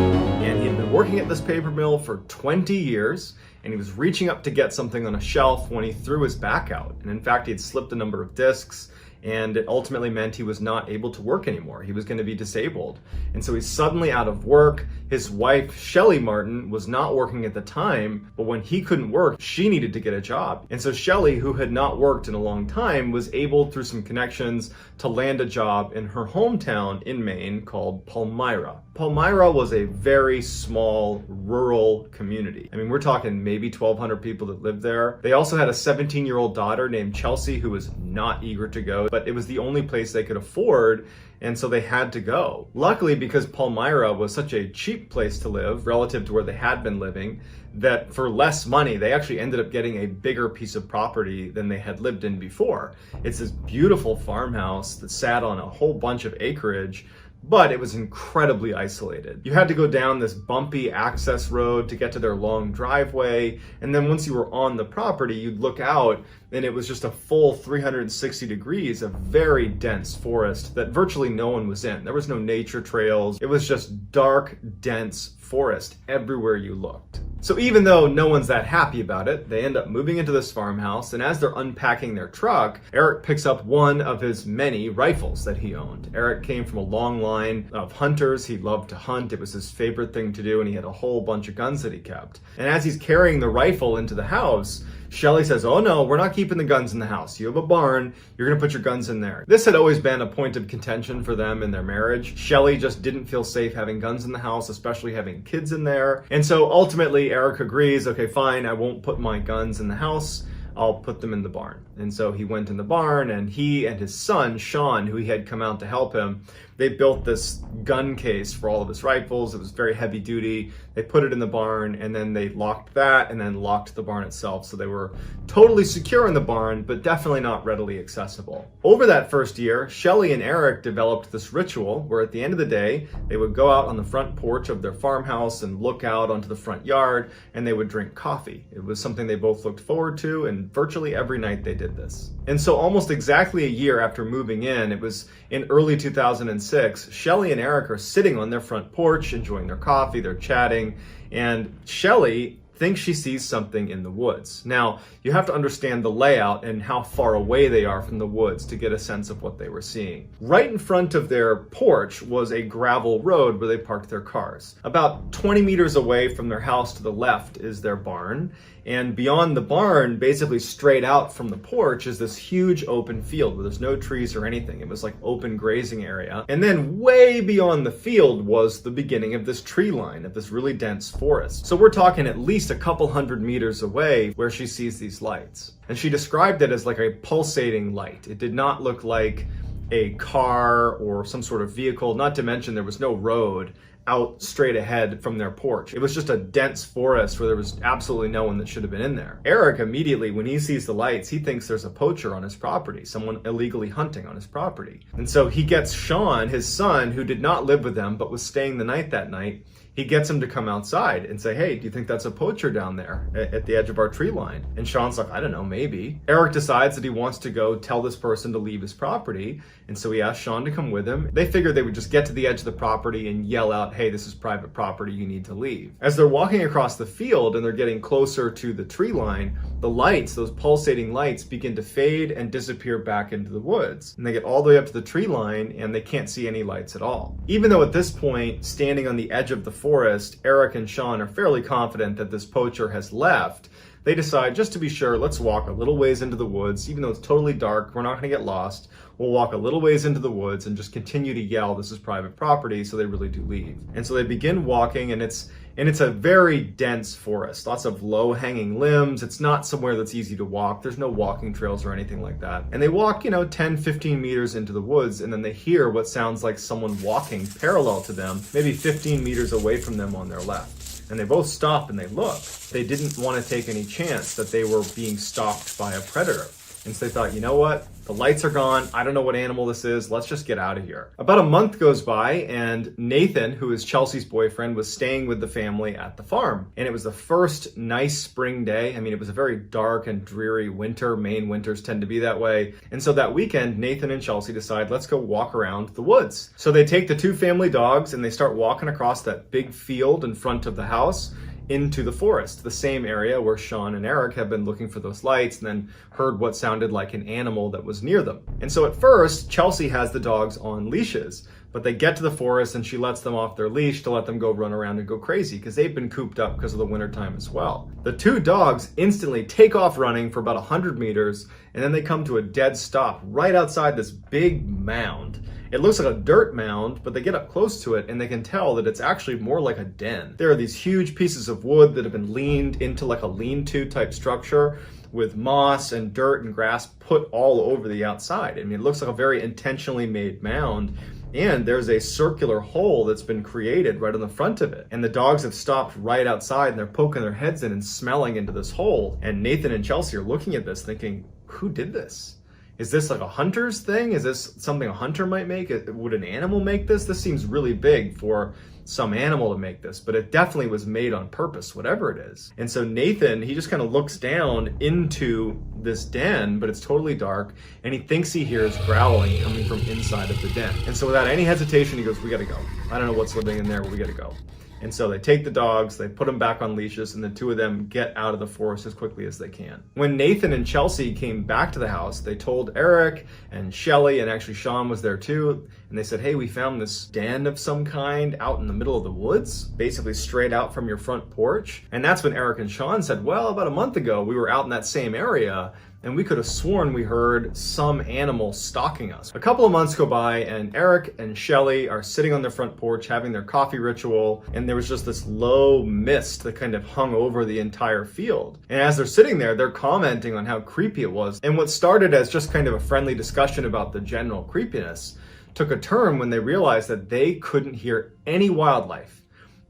and he had been working at this paper mill for 20 years, and he was reaching up to get something on a shelf when he threw his back out. And in fact, he had slipped a number of discs, and it ultimately meant he was not able to work anymore. He was going to be disabled. And so he's suddenly out of work. His wife, Shelly Martin, was not working at the time, but when he couldn't work, she needed to get a job. And so Shelly, who had not worked in a long time, was able, through some connections, to land a job in her hometown in Maine called Palmyra. Palmyra was a very small, rural community. I mean, we're talking maybe 1,200 people that lived there. They also had a 17-year-old daughter named Chelsea who was not eager to go, but it was the only place they could afford, and so they had to go. Luckily, because Palmyra was such a cheap place to live relative to where they had been living, that for less money, they actually ended up getting a bigger piece of property than they had lived in before. It's this beautiful farmhouse that sat on a whole bunch of acreage, but it was incredibly isolated. You had to go down this bumpy access road to get to their long driveway, and then once you were on the property, you'd look out and it was just a full 360 degrees of very dense forest that virtually no one was in. There was no nature trails. It was just dark, dense forest everywhere you looked. So even though no one's that happy about it, they end up moving into this farmhouse, and as they're unpacking their truck, Eric picks up one of his many rifles that he owned. Eric came from a long line of hunters. He loved to hunt. It was his favorite thing to do, and he had a whole bunch of guns that he kept. And as he's carrying the rifle into the house, Shelly says, "Oh no, we're not keeping the guns in the house. You have a barn, you're gonna put your guns in there." This had always been a point of contention for them in their marriage. Shelly just didn't feel safe having guns in the house, especially having kids in there. And so ultimately Eric agrees, okay, fine, I won't put my guns in the house. I'll put them in the barn. And so he went in the barn, and he and his son, Sean, who he had come out to help him, they built this gun case for all of his rifles. It was very heavy duty. They put it in the barn, and then they locked that and then locked the barn itself. So they were totally secure in the barn, but definitely not readily accessible. Over that first year, Shelly and Eric developed this ritual where at the end of the day, they would go out on the front porch of their farmhouse and look out onto the front yard, and they would drink coffee. It was something they both looked forward to, and virtually every night they did this. And so almost exactly a year after moving in, it was in early 2006, Shelly and Eric are sitting on their front porch, enjoying their coffee, they're chatting, and Shelly thinks she sees something in the woods. Now, you have to understand the layout and how far away they are from the woods to get a sense of what they were seeing. Right in front of their porch was a gravel road where they parked their cars. About 20 meters away from their house to the left is their barn, and beyond the barn, basically straight out from the porch, is this huge open field where there's no trees or anything. It was like open grazing area. And then way beyond the field was the beginning of this tree line, of this really dense forest. So we're talking at least a couple hundred meters away where she sees these lights. And she described it as like a pulsating light. It did not look like a car or some sort of vehicle, not to mention there was no road out straight ahead from their porch. It was just a dense forest where there was absolutely no one that should have been in there. Eric immediately, when he sees the lights, he thinks there's a poacher on his property, someone illegally hunting on his property. And so he gets Sean, his son, who did not live with them but was staying the night that night, he gets him to come outside and say, "Hey, do you think that's a poacher down there at the edge of our tree line?" And Sean's like, "I don't know, maybe." Eric decides that he wants to go tell this person to leave his property, and so he asks Sean to come with him. They figured they would just get to the edge of the property and yell out, "Hey, this is private property, you need to leave." As they're walking across the field and they're getting closer to the tree line, the lights, those pulsating lights, begin to fade and disappear back into the woods. And they get all the way up to the tree line and they can't see any lights at all. Even though at this point, standing on the edge of the forest, Eric and Sean are fairly confident that this poacher has left, they decide, just to be sure, let's walk a little ways into the woods. Even though it's totally dark, we're not going to get lost. We'll walk a little ways into the woods and just continue to yell, this is private property, so they really do leave. And so they begin walking, and it's a very dense forest, lots of low-hanging limbs. It's not somewhere that's easy to walk. There's no walking trails or anything like that. And they walk, 10, 15 meters into the woods, and then they hear what sounds like someone walking parallel to them, maybe 15 meters away from them on their left. And they both stop and they look. They didn't want to take any chance that they were being stalked by a predator. And so they thought, you know what? The lights are gone. I don't know what animal this is. Let's just get out of here. About a month goes by, and Nathan, who is Chelsea's boyfriend, was staying with the family at the farm. And it was the first nice spring day. I mean, it was a very dark and dreary winter. Maine winters tend to be that way. And so that weekend, Nathan and Chelsea decide, let's go walk around the woods. So they take the two family dogs and they start walking across that big field in front of the house into the forest, the same area where Sean and Eric have been looking for those lights and then heard what sounded like an animal that was near them. And so at first, Chelsea has the dogs on leashes, but they get to the forest and she lets them off their leash to let them go run around and go crazy because they've been cooped up because of the wintertime as well. The two dogs instantly take off running for about 100 meters, and then they come to a dead stop right outside this big mound. It looks like a dirt mound, but they get up close to it and they can tell that it's actually more like a den. There are these huge pieces of wood that have been leaned into like a lean-to type structure with moss and dirt and grass put all over the outside. I mean, it looks like a very intentionally made mound. And there's a circular hole that's been created right on the front of it. And the dogs have stopped right outside and they're poking their heads in and smelling into this hole. And Nathan and Chelsea are looking at this thinking, who did this? Is this like a hunter's thing? Is this something a hunter might make? Would an animal make this? This seems really big for some animal to make this, but it definitely was made on purpose, whatever it is. And so Nathan, he just kind of looks down into this den, but it's totally dark, and he thinks he hears growling coming from inside of the den. And so without any hesitation, he goes, we gotta go. I don't know what's living in there, but we gotta go. And so they take the dogs, they put them back on leashes, and the two of them get out of the forest as quickly as they can. When Nathan and Chelsea came back to the house, they told Eric and Shelly, and actually Sean was there too, and they said, hey, we found this den of some kind out in the middle of the woods, basically straight out from your front porch. And that's when Eric and Sean said, well, about a month ago, we were out in that same area, and we could have sworn we heard some animal stalking us. A couple of months go by, and Eric and Shelly are sitting on their front porch having their coffee ritual, and there was just this low mist that kind of hung over the entire field. And as they're sitting there, they're commenting on how creepy it was. And what started as just kind of a friendly discussion about the general creepiness took a turn when they realized that they couldn't hear any wildlife.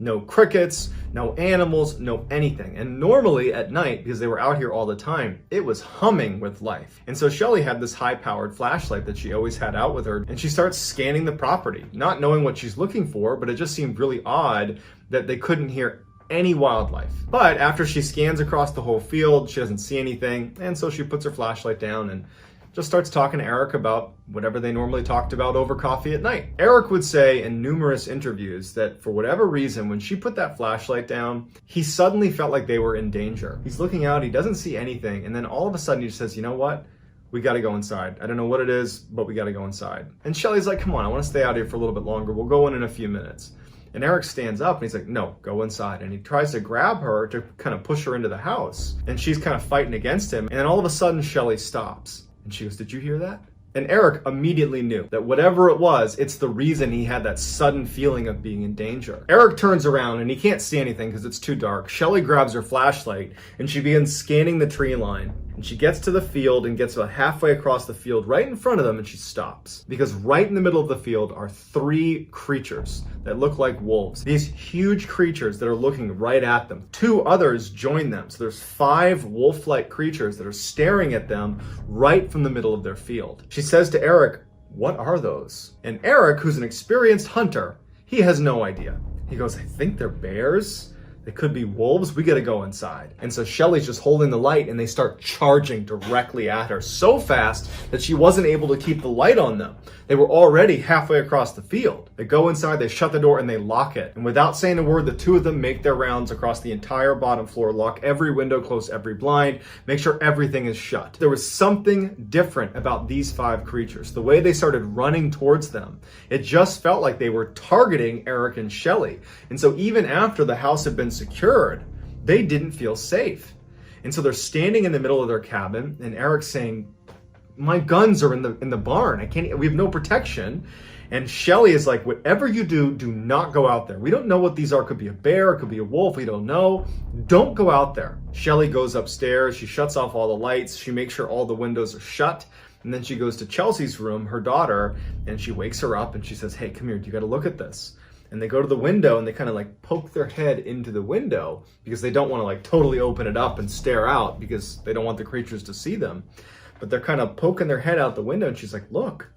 No crickets, no animals, no anything. And normally at night, because they were out here all the time, it was humming with life. And so Shelly had this high-powered flashlight that she always had out with her, and she starts scanning the property, not knowing what she's looking for, but it just seemed really odd that they couldn't hear any wildlife. But after she scans across the whole field, she doesn't see anything, and so she puts her flashlight down and just starts talking to Eric about whatever they normally talked about over coffee at night. Eric would say in numerous interviews that for whatever reason, when she put that flashlight down, he suddenly felt like they were in danger. He's looking out, he doesn't see anything, and then all of a sudden he just says, you know what? We gotta go inside. I don't know what it is, but we gotta go inside. And Shelly's like, come on, I wanna stay out here for a little bit longer. We'll go in a few minutes. And Eric stands up and he's like, no, go inside. And he tries to grab her to kind of push her into the house. And she's kind of fighting against him. And then all of a sudden, Shelly stops. And she goes, did you hear that? And Eric immediately knew that whatever it was, it's the reason he had that sudden feeling of being in danger. Eric turns around and he can't see anything because it's too dark. Shelly grabs her flashlight and she begins scanning the tree line. And she gets to the field and gets about halfway across the field right in front of them, and she stops. Because right in the middle of the field are three creatures that look like wolves. These huge creatures that are looking right at them. Two others join them. So there's 5 wolf-like creatures that are staring at them right from the middle of their field. She says to Eric, what are those? And Eric, who's an experienced hunter, he has no idea. He goes, I think they're bears. They could be wolves. We gotta go inside. And so Shelly's just holding the light and they start charging directly at her so fast that she wasn't able to keep the light on them. They were already halfway across the field. They go inside, they shut the door, and they lock it. And without saying a word, the two of them make their rounds across the entire bottom floor, lock every window, close every blind, make sure everything is shut. There was something different about these 5 creatures. The way they started running towards them, it just felt like they were targeting Eric and Shelly. And so even after the house had been secured, they didn't feel safe. And so they're standing in the middle of their cabin, and Eric's saying, my guns are in the barn. We have no protection. And Shelly is like, whatever you do, do not go out there. We don't know what these are. It could be a bear, it could be a wolf, we don't know. Don't go out there. Shelly goes upstairs, she shuts off all the lights, she makes sure all the windows are shut. And then she goes to Chelsea's room, her daughter, and she wakes her up and she says, hey, come here, you gotta look at this. And they go to the window and they kind of like poke their head into the window because they don't want to like totally open it up and stare out because they don't want the creatures to see them. But they're kind of poking their head out the window and she's like, look.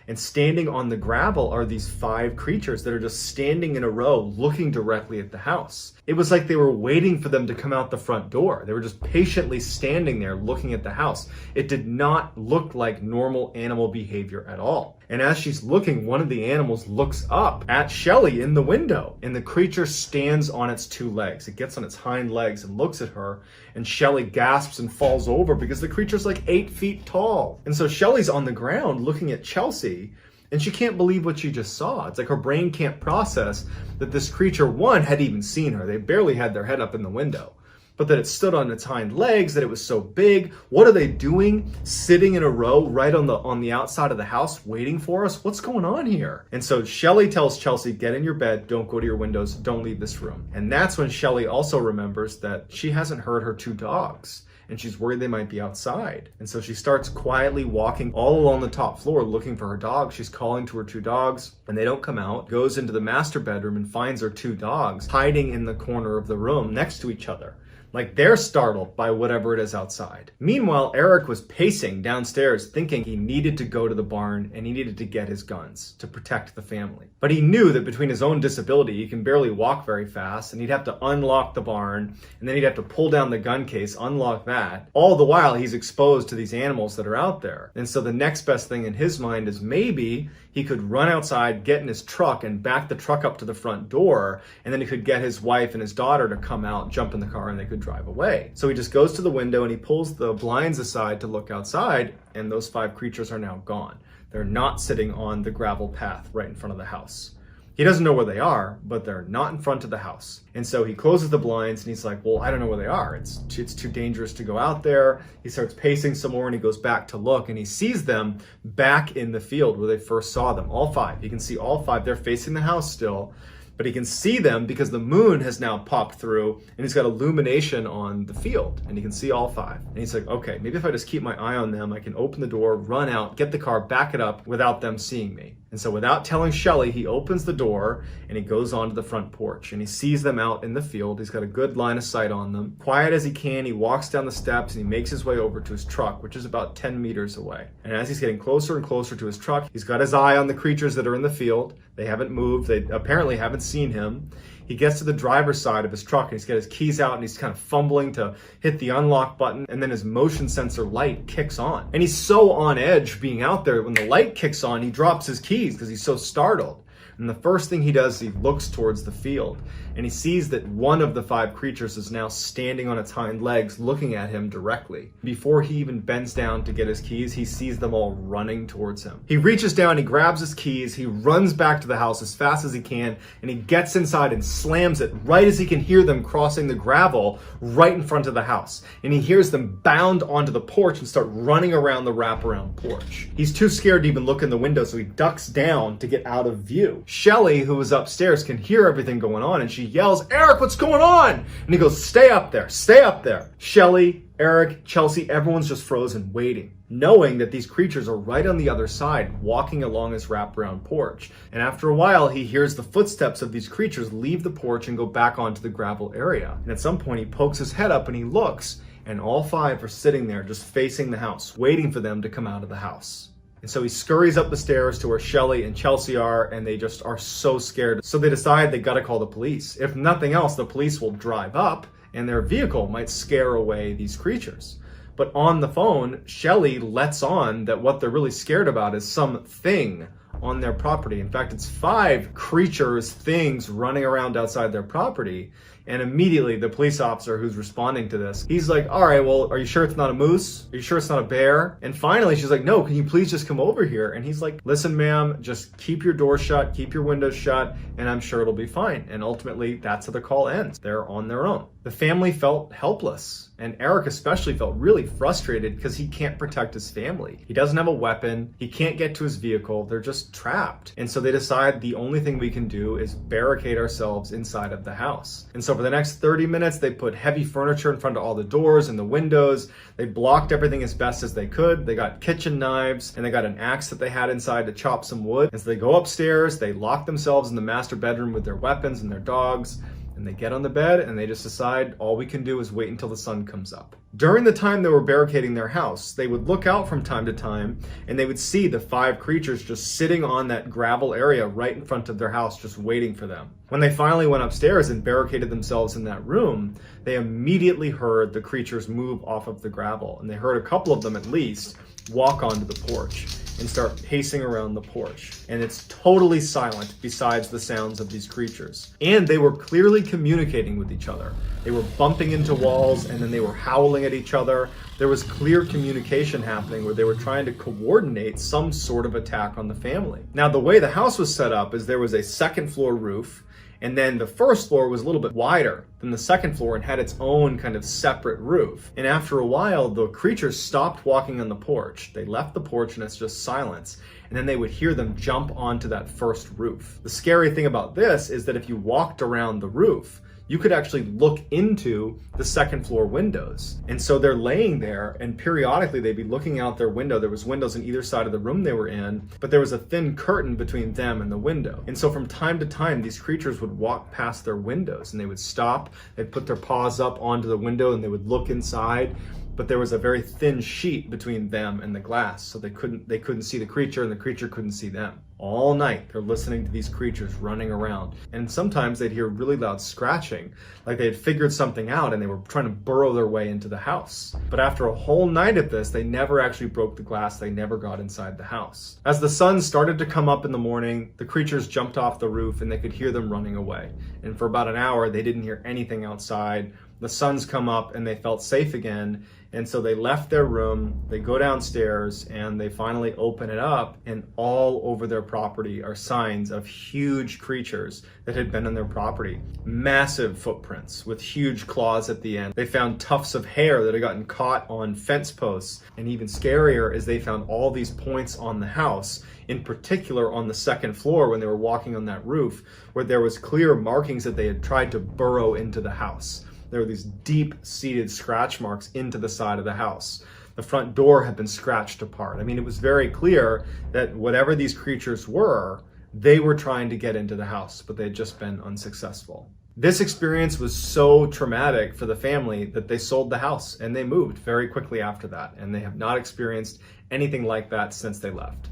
And standing on the gravel are these 5 creatures that are just standing in a row looking directly at the house. It was like they were waiting for them to come out the front door. They were just patiently standing there looking at the house. It did not look like normal animal behavior at all. And as she's looking, one of the animals looks up at Shelly in the window, and the creature stands on its 2 legs. It gets on its hind legs and looks at her, and Shelly gasps and falls over because the creature's like 8 feet tall. And so Shelly's on the ground looking at Chelsea, and she can't believe what she just saw. It's like her brain can't process that this creature, one, had even seen her. They barely had their head up in the window. But that it stood on its hind legs, that it was so big. What are they doing? Sitting in a row right on the outside of the house waiting for us? What's going on here? And so Shelly tells Chelsea, get in your bed, don't go to your windows, don't leave this room. And that's when Shelly also remembers that she hasn't heard her 2 dogs. And she's worried they might be outside. And so she starts quietly walking all along the top floor looking for her dogs. She's calling to her 2 dogs and they don't come out. Goes into the master bedroom and finds her 2 dogs hiding in the corner of the room next to each other. Like they're startled by whatever it is outside. Meanwhile, Eric was pacing downstairs thinking he needed to go to the barn and he needed to get his guns to protect the family. But he knew that between his own disability, he can barely walk very fast and he'd have to unlock the barn and then he'd have to pull down the gun case, unlock that. All the while he's exposed to these animals that are out there. And so the next best thing in his mind is maybe he could run outside, get in his truck and back the truck up to the front door. And then he could get his wife and his daughter to come out, jump in the car and they could drive away. So he just goes to the window and he pulls the blinds aside to look outside and those 5 creatures are now gone. They're not sitting on the gravel path right in front of the house. He doesn't know where they are, but they're not in front of the house. And so he closes the blinds and he's like, well, I don't know where they are. It's too dangerous to go out there. He starts pacing some more and he goes back to look and he sees them back in the field where they first saw them, all 5. You can see all 5. They're facing the house still, but he can see them because the moon has now popped through and he's got illumination on the field and he can see all 5. And he's like, okay, maybe if I just keep my eye on them, I can open the door, run out, get the car, back it up without them seeing me. And so without telling Shelly, he opens the door and he goes onto the front porch and he sees them out in the field. He's got a good line of sight on them. Quiet as he can, he walks down the steps and he makes his way over to his truck, which is about 10 meters away. And as he's getting closer and closer to his truck, he's got his eye on the creatures that are in the field. They haven't moved. They apparently haven't seen him. He gets to the driver's side of his truck and he's got his keys out and he's kind of fumbling to hit the unlock button and then his motion sensor light kicks on. And he's so on edge being out there, when the light kicks on, he drops his keys because he's so startled. And the first thing he does, he looks towards the field and he sees that one of the 5 creatures is now standing on its hind legs looking at him directly. Before he even bends down to get his keys, he sees them all running towards him. He reaches down, he grabs his keys, he runs back to the house as fast as he can, and he gets inside and slams it right as he can hear them crossing the gravel right in front of the house. And he hears them bound onto the porch and start running around the wraparound porch. He's too scared to even look in the window, so he ducks down to get out of view. Shelly, who was upstairs, can hear everything going on and she yells, Eric, what's going on? And he goes, stay up there, stay up there. Shelly, Eric, Chelsea, everyone's just frozen waiting, knowing that these creatures are right on the other side, walking along his wraparound porch. And after a while, he hears the footsteps of these creatures leave the porch and go back onto the gravel area. And at some point, he pokes his head up and he looks, and all 5 are sitting there just facing the house, waiting for them to come out of the house. And so he scurries up the stairs to where Shelly and Chelsea are, and they just are so scared. So they decide they gotta call the police. If nothing else, the police will drive up and their vehicle might scare away these creatures. But on the phone, Shelly lets on that what they're really scared about is something on their property. In fact, it's 5 creatures, things running around outside their property. And immediately the police officer who's responding to this, he's like, all right, well, are you sure it's not a moose? Are you sure it's not a bear? And finally she's like, no, can you please just come over here? And he's like, listen, ma'am, just keep your door shut, keep your windows shut, and I'm sure it'll be fine. And ultimately that's how the call ends. They're on their own. The family felt helpless, and Eric especially felt really frustrated because he can't protect his family. He doesn't have a weapon, he can't get to his vehicle, they're just trapped. And so they decide the only thing we can do is barricade ourselves inside of the house. And so for the next 30 minutes, they put heavy furniture in front of all the doors and the windows. They blocked everything as best as they could. They got kitchen knives, and they got an axe that they had inside to chop some wood. And so they go upstairs, they lock themselves in the master bedroom with their weapons and their dogs, and they get on the bed and they just decide all we can do is wait until the sun comes up. During the time they were barricading their house, they would look out from time to time and they would see the 5 creatures just sitting on that gravel area right in front of their house, just waiting for them. When they finally went upstairs and barricaded themselves in that room, they immediately heard the creatures move off of the gravel, and they heard a couple of them at least walk onto the porch and start pacing around the porch. And it's totally silent besides the sounds of these creatures. And they were clearly communicating with each other. They were bumping into walls, and then they were howling at each other. There was clear communication happening where they were trying to coordinate some sort of attack on the family. Now, the way the house was set up is there was a second floor roof, and then the first floor was a little bit wider than the second floor and had its own kind of separate roof. And after a while, the creatures stopped walking on the porch. They left the porch and it's just silence. And then they would hear them jump onto that first roof. The scary thing about this is that if you walked around the roof, you could actually look into the second floor windows. And so they're laying there, and periodically they'd be looking out their window. There was windows on either side of the room they were in, but there was a thin curtain between them and the window. And so from time to time, these creatures would walk past their windows and they would stop, they'd put their paws up onto the window and they would look inside. But there was a very thin sheet between them and the glass, so they couldn't see the creature, and the creature couldn't see them. All night they're listening to these creatures running around, and sometimes they'd hear really loud scratching, like they had figured something out and they were trying to burrow their way into the house. But after a whole night of this, they never actually broke the glass. They never got inside the house. As the sun started to come up in the morning, the creatures jumped off the roof and they could hear them running away. And for about an hour, they didn't hear anything outside. The sun's come up and they felt safe again. And so they left their room, they go downstairs, and they finally open it up, and all over their property are signs of huge creatures that had been on their property. Massive footprints with huge claws at the end. They found tufts of hair that had gotten caught on fence posts. And even scarier is they found all these points on the house, in particular on the second floor when they were walking on that roof, where there was clear markings that they had tried to burrow into the house. There were these deep-seated scratch marks into the side of the house. The front door had been scratched apart. I mean, it was very clear that whatever these creatures were, they were trying to get into the house, but they had just been unsuccessful. This experience was so traumatic for the family that they sold the house and they moved very quickly after that, and they have not experienced anything like that since they left.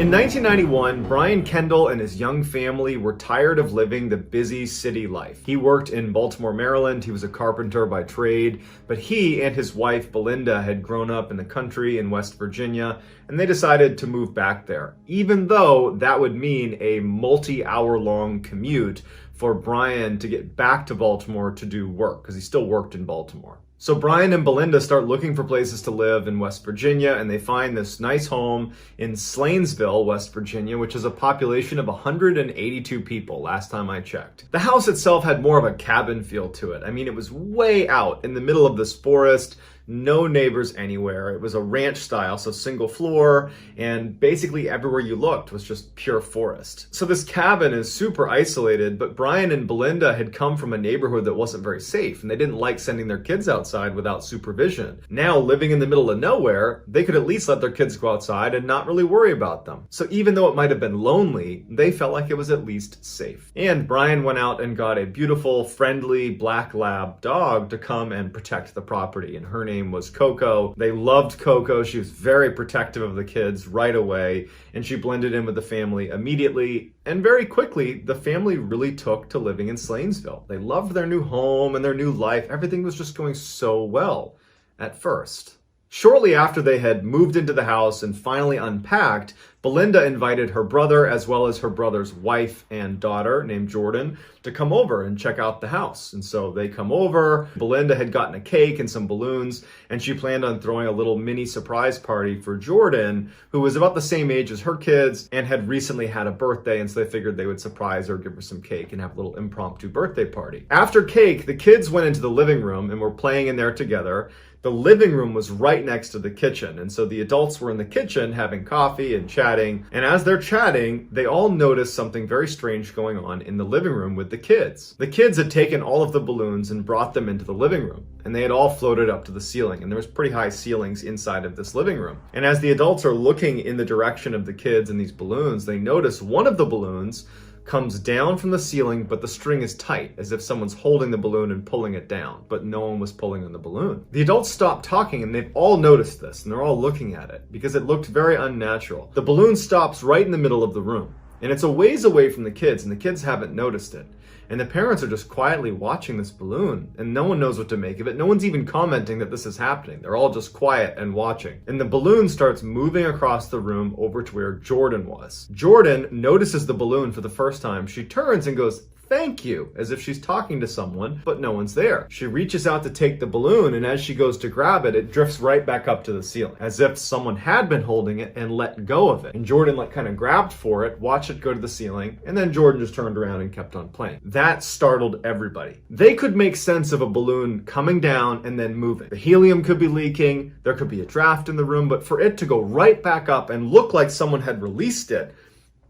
In 1991, Brian Kendall and his young family were tired of living the busy city life. He worked in Baltimore, Maryland. He was a carpenter by trade, but he and his wife, Belinda, had grown up in the country in West Virginia, and they decided to move back there, even though that would mean a multi-hour-long commute for Brian to get back to Baltimore to do work, because he still worked in Baltimore. So Brian and Belinda start looking for places to live in West Virginia, and they find this nice home in Slanesville, West Virginia, which is a population of 182 people last time I checked. The house itself had more of a cabin feel to it. I mean, it was way out in the middle of this forest, no neighbors anywhere. It was a ranch style, so single floor, and basically everywhere you looked was just pure forest. So this cabin is super isolated, but Brian and Belinda had come from a neighborhood that wasn't very safe, and they didn't like sending their kids outside without supervision. Now, living in the middle of nowhere, they could at least let their kids go outside and not really worry about them. So even though it might have been lonely, they felt like it was at least safe. And Brian went out and got a beautiful, friendly black lab dog to come and protect the property, and her name was Coco. They loved Coco. She was very protective of the kids right away, and she blended in with the family immediately. And very quickly, the family really took to living in Slanesville. They loved their new home and their new life. Everything was just going so well at first. Shortly after they had moved into the house and finally unpacked, Belinda invited her brother as well as her brother's wife and daughter named Jordan to come over and check out the house. And so they come over. Belinda had gotten a cake and some balloons, and she planned on throwing a little mini surprise party for Jordan, who was about the same age as her kids and had recently had a birthday, and so they figured they would surprise her, give her some cake, and have a little impromptu birthday party. After cake, the kids went into the living room and were playing in there together. The living room was right next to the kitchen, and so the adults were in the kitchen having coffee and chatting, and as they're chatting, they all noticed something very strange going on in the living room with the kids. The kids had taken all of the balloons and brought them into the living room, and they had all floated up to the ceiling, and there was pretty high ceilings inside of this living room. And as the adults are looking in the direction of the kids and these balloons, they notice one of the balloons comes down from the ceiling, but the string is tight, as if someone's holding the balloon and pulling it down, but no one was pulling on the balloon. The adults stopped talking, and they've all noticed this, and they're all looking at it, because it looked very unnatural. The balloon stops right in the middle of the room, and it's a ways away from the kids, and the kids haven't noticed it. And the parents are just quietly watching this balloon, and no one knows what to make of it. No one's even commenting that this is happening. They're all just quiet and watching. And the balloon starts moving across the room over to where Jordan was. Jordan notices the balloon for the first time. She turns and goes, "Thank you," as if she's talking to someone, but no one's there. She reaches out to take the balloon, and as she goes to grab it, it drifts right back up to the ceiling, as if someone had been holding it and let go of it. And Jordan kind of grabbed for it, watched it go to the ceiling, and then Jordan just turned around and kept on playing. That startled everybody. They could make sense of a balloon coming down and then moving. The helium could be leaking, there could be a draft in the room, but for it to go right back up and look like someone had released it,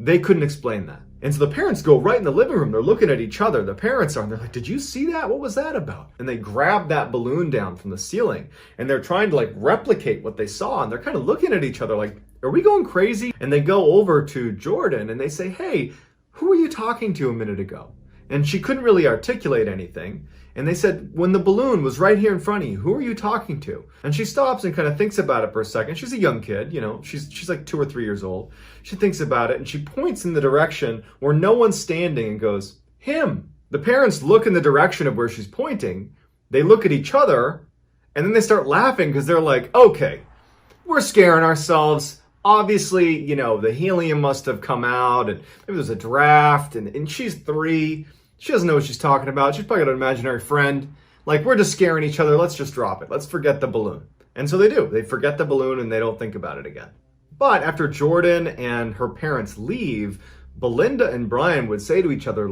they couldn't explain that. And so the parents go right in the living room. They're looking at each other. The parents are, and they're like, "Did you see that? What was that about?" And they grab that balloon down from the ceiling, and they're trying to replicate what they saw. And they're kind of looking at each other like, "Are we going crazy?" And they go over to Jordan and they say, "Hey, who were you talking to a minute ago?" And she couldn't really articulate anything. And they said, "When the balloon was right here in front of you, who are you talking to?" And she stops and kind of thinks about it for a second. She's a young kid, she's like 2 or 3 years old. She thinks about it and she points in the direction where no one's standing and goes, "Him." The parents look in the direction of where she's pointing. They look at each other and then they start laughing because they're like, "Okay, we're scaring ourselves. Obviously, the helium must have come out and maybe there's a draft and she's 3. She doesn't know what she's talking about. She's probably got an imaginary friend. We're just scaring each other. Let's just drop it. Let's forget the balloon." And so they do. They forget the balloon and they don't think about it again. But after Jordan and her parents leave, Belinda and Brian would say to each other,